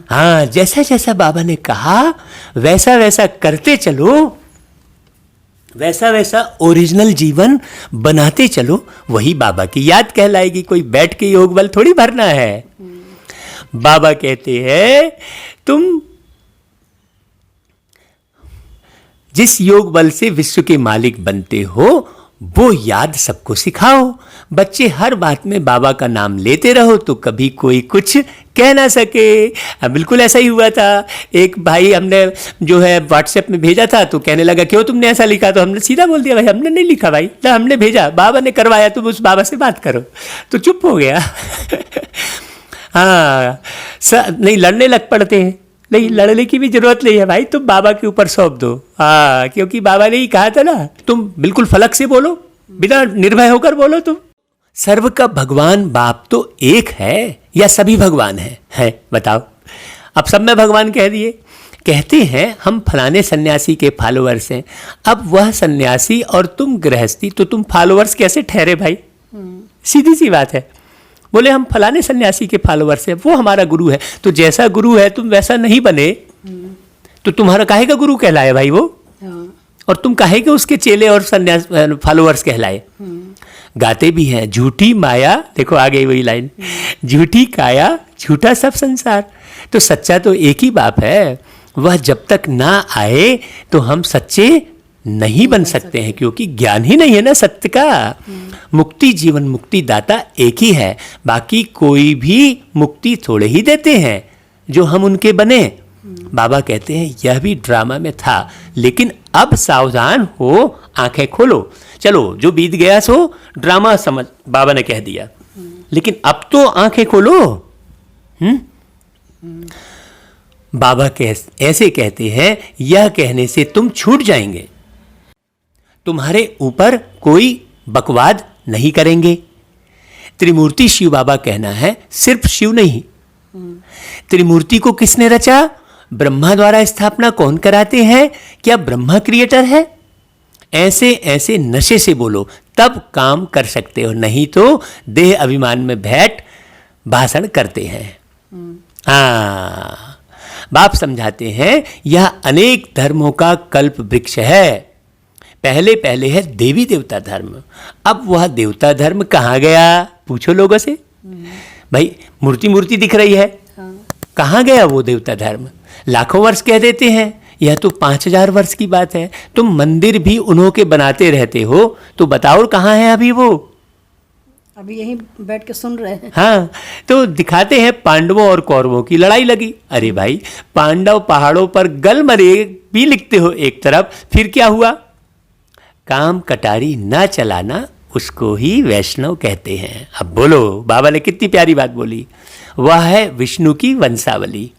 हाँ, जैसा जैसा बाबा ने कहा वैसा वैसा करते चलो, वैसा वैसा ओरिजिनल जीवन बनाते चलो, वही बाबा की याद कहलाएगी। कोई बैठ के योग बल थोड़ी भरना है। बाबा कहते हैं तुम जिस योग बल से विश्व के मालिक बनते हो वो याद सबको सिखाओ। बच्चे हर बात में बाबा का नाम लेते रहो तो कभी कोई कुछ कह ना सके। बिल्कुल ऐसा ही हुआ था। एक भाई हमने जो है व्हाट्सएप में भेजा था तो कहने लगा क्यों तुमने ऐसा लिखा, तो हमने सीधा बोल दिया भाई हमने नहीं लिखा भाई, ना हमने भेजा, बाबा ने करवाया, तुम उस बाबा से बात करो। तो चुप हो गया। हाँ, नहीं लड़ने लग पड़ते हैं। नहीं, लड़ने की भी जरूरत नहीं है भाई, तुम बाबा के ऊपर सौंप दो। हाँ, क्योंकि बाबा ने ही कहा था ना, तुम बिल्कुल फलक से बोलो, बिना निर्भय होकर बोलो। तुम सर्व का भगवान बाप तो एक है या सभी भगवान है बताओ? अब सब में भगवान कह दिए। कहते हैं हम फलाने सन्यासी के फॉलोअर्स हैं। अब वह सन्यासी और तुम गृहस्थी, तो तुम फॉलोअर्स कैसे ठहरे भाई? सीधी सी बात है। बोले हम फलाने सन्यासी के फॉलोअर्स हैं, वो हमारा गुरु है। तो जैसा गुरु है तुम वैसा नहीं बने तो तुम्हारा काहे का गुरु कहलाए भाई वो? और तुम काहे के उसके चेले और सन्यास फॉलोअर्स कहलाए? गाते भी हैं झूठी माया, देखो आ गई वही लाइन, झूठी काया झूठा सब संसार। तो सच्चा तो एक ही बाप है, वह जब तक ना आए तो हम सच्चे नहीं बन सकते हैं, क्योंकि ज्ञान ही नहीं है ना सत्य का। मुक्ति जीवन मुक्ति दाता एक ही है, बाकी कोई भी मुक्ति थोड़े ही देते हैं जो हम उनके बने। बाबा कहते हैं यह भी ड्रामा में था, लेकिन अब सावधान हो, आंखें खोलो। चलो जो बीत गया सो ड्रामा समझ बाबा ने कह दिया, लेकिन अब तो आंखें खोलो। बाबा ऐसे कहते हैं यह कहने से तुम छूट जाएंगे, तुम्हारे ऊपर कोई बकवाद नहीं करेंगे। त्रिमूर्ति शिव बाबा कहना है, सिर्फ शिव नहीं। त्रिमूर्ति को किसने रचा? ब्रह्मा द्वारा स्थापना कौन कराते हैं? क्या ब्रह्मा क्रिएटर है? ऐसे ऐसे नशे से बोलो, तब काम कर सकते हो, नहीं तो देह अभिमान में बैठ भाषण करते हैं। हाँ, बाप समझाते हैं यह अनेक धर्मों का कल्प वृक्ष है। पहले पहले है देवी देवता धर्म, अब वह देवता धर्म कहाँ गया? पूछो लोगों से। भाई मूर्ति मूर्ति दिख रही है, कहाँ गया वो देवता धर्म? लाखों वर्ष कह देते हैं, यह तो 5000 वर्ष की बात है। तुम मंदिर भी उन्हों के बनाते रहते हो, तो बताओ कहाँ है अभी वो? अभी यहीं बैठ के सुन रहे हैं। हाँ, तो दिखाते हैं पांडवों और कौरवों की लड़ाई लगी। अरे भाई, पांडव पहाड़ों पर गल मरे भी लिखते हो एक तरफ, फिर क्या हुआ? काम कटारी ना चलाना, उसको ही वैष्णव कहते हैं। अब बोलो, बाबा ने कितनी प्यारी बात बोली। वह है विष्णु की वंशावली।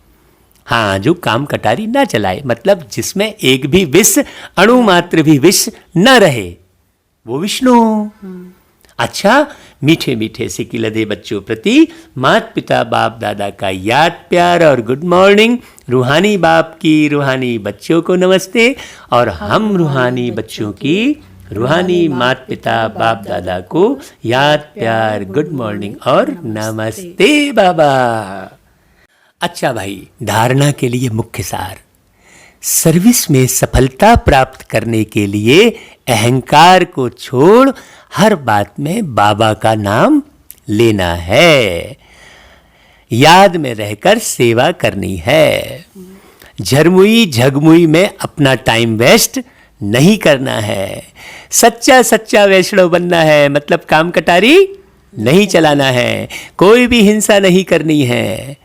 हाँ, जो काम कटारी ना चलाए, मतलब जिसमें एक भी विष, अणु मात्र भी विष न रहे, वो विष्णु। अच्छा, मीठे मीठे सिक्के लदे बच्चों प्रति माता पिता बाप दादा का याद प्यार और गुड मॉर्निंग। रूहानी बाप की रूहानी बच्चों को नमस्ते, और हम रूहानी बच्चों की रूहानी माता पिता बाप दादा को याद प्यार गुड मॉर्निंग और नमस्ते बाबा। अच्छा भाई, धारणा के लिए मुख्य सार। सर्विस में सफलता प्राप्त करने के लिए अहंकार को छोड़ हर बात में बाबा का नाम लेना है, याद में रहकर सेवा करनी है। झरमुई झगमुई में अपना टाइम वेस्ट नहीं करना है। सच्चा सच्चा वैष्णव बनना है, मतलब काम कटारी नहीं चलाना है, कोई भी हिंसा नहीं करनी है।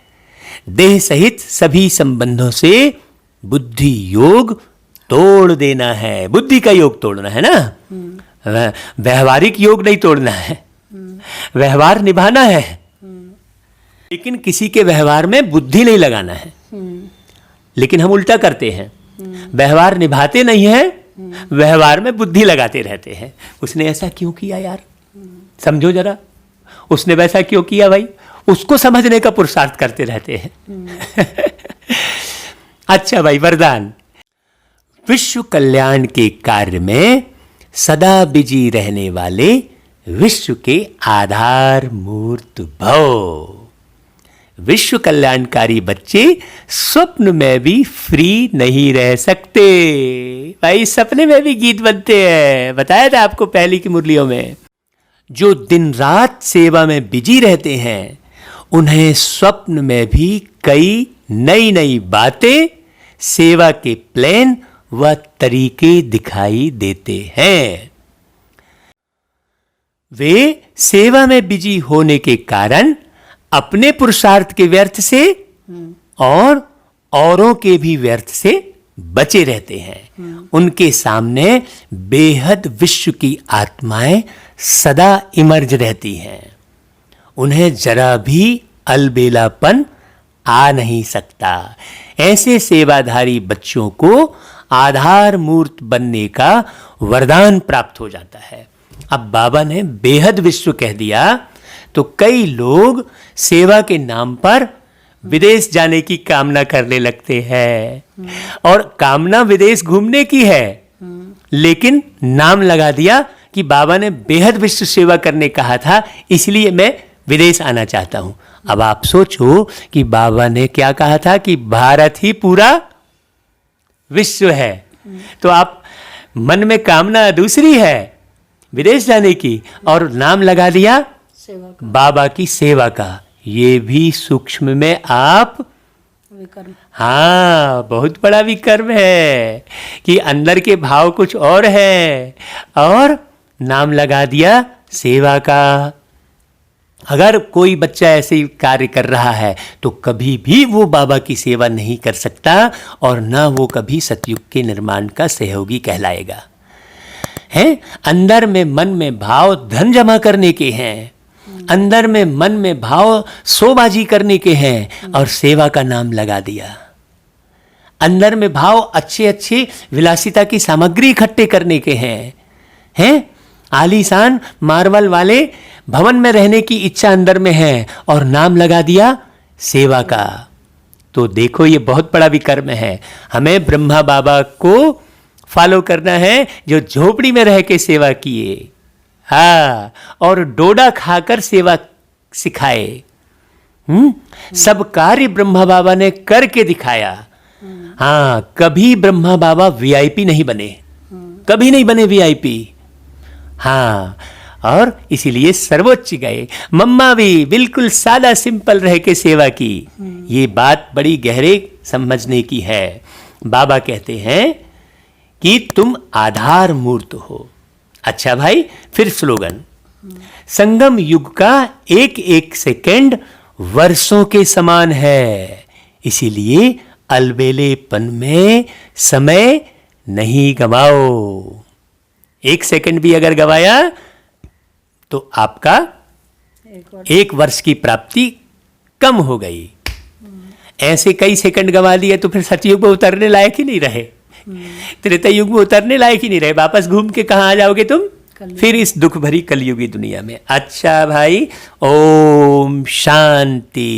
देह सहित सभी संबंधों से बुद्धि योग तोड़ देना है। बुद्धि का योग तोड़ना है ना, व्यवहारिक योग नहीं तोड़ना है। व्यवहार निभाना है, लेकिन किसी के व्यवहार में बुद्धि नहीं लगाना है। लेकिन हम उल्टा करते हैं, व्यवहार निभाते नहीं है, व्यवहार में बुद्धि लगाते रहते हैं। उसने ऐसा क्यों किया यार, समझो जरा, उसने वैसा क्यों किया भाई, उसको समझने का पुरुषार्थ करते रहते हैं। अच्छा भाई, वरदान। विश्व कल्याण के कार्य में सदा बिजी रहने वाले विश्व के आधार मूर्त भव। विश्व कल्याणकारी बच्चे स्वप्न में भी फ्री नहीं रह सकते। भाई, सपने में भी गीत बनते हैं, बताया था आपको पहली की मुरलियों में। जो दिन रात सेवा में बिजी रहते हैं, उन्हें स्वप्न में भी कई नई नई बातें, सेवा के प्लान व तरीके दिखाई देते हैं। वे सेवा में बिजी होने के कारण अपने पुरुषार्थ के व्यर्थ से और औरों के भी व्यर्थ से बचे रहते हैं। उनके सामने बेहद विश्व की आत्माएं सदा इमर्ज रहती हैं। उन्हें जरा भी अलबेलापन आ नहीं सकता। ऐसे सेवाधारी बच्चों को आधार मूर्त बनने का वरदान प्राप्त हो जाता है। अब बाबा ने बेहद विश्व कह दिया, तो कई लोग सेवा के नाम पर विदेश जाने की कामना करने लगते हैं। और कामना विदेश घूमने की है, लेकिन नाम लगा दिया कि बाबा ने बेहद विश्व सेवा करने कहा था, इसलिए मैं विदेश आना चाहता हूं। अब आप सोचो कि बाबा ने क्या कहा था कि भारत ही पूरा विश्व है, तो आप मन में कामना दूसरी है विदेश जाने की, और नाम लगा दिया बाबा की सेवा का। ये भी सूक्ष्म में आप विकर्म। हाँ, बहुत बड़ा विकर्म है कि अंदर के भाव कुछ और है और नाम लगा दिया सेवा का। अगर कोई बच्चा ऐसे कार्य कर रहा है तो कभी भी वो बाबा की सेवा नहीं कर सकता, और ना वो कभी सतयुग के निर्माण का सहयोगी कहलाएगा। हैं, अंदर में मन में भाव धन जमा करने के हैं, अंदर में मन में भाव सोबाजी करने के हैं, और सेवा का नाम लगा दिया। अंदर में भाव अच्छे अच्छे विलासिता की सामग्री इकट्ठे करने के हैं, आलीशान मार्बल वाले भवन में रहने की इच्छा अंदर में है, और नाम लगा दिया सेवा का। तो देखो, ये बहुत बड़ा विकर्म है। हमें ब्रह्मा बाबा को फॉलो करना है, जो झोपड़ी में रह के सेवा किए। हाँ, और डोडा खाकर सेवा सिखाए। सब कार्य ब्रह्मा बाबा ने करके दिखाया। हाँ, कभी ब्रह्मा बाबा वीआईपी नहीं बने, कभी नहीं बने वीआईपी। हाँ, और इसीलिए सर्वोच्च गए। मम्मा भी बिल्कुल सादा सिंपल रह के सेवा की। ये बात बड़ी गहरे समझने की है। बाबा कहते हैं कि तुम आधार मूर्त हो। अच्छा भाई, फिर स्लोगन, संगम युग का एक एक सेकंड वर्षों के समान है, इसीलिए अलबेलेपन में समय नहीं गवाओ। एक सेकंड भी अगर गवाया तो आपका एक वर्ष की प्राप्ति कम हो गई। ऐसे कई सेकंड गवा लिए तो फिर सतयुग में उतरने लायक ही नहीं रहे, त्रेता युग में उतरने लायक ही नहीं रहे। वापस घूम के कहाँ आ जाओगे तुम? फिर इस दुख भरी कलयुगी दुनिया में। अच्छा भाई, ओम शांति।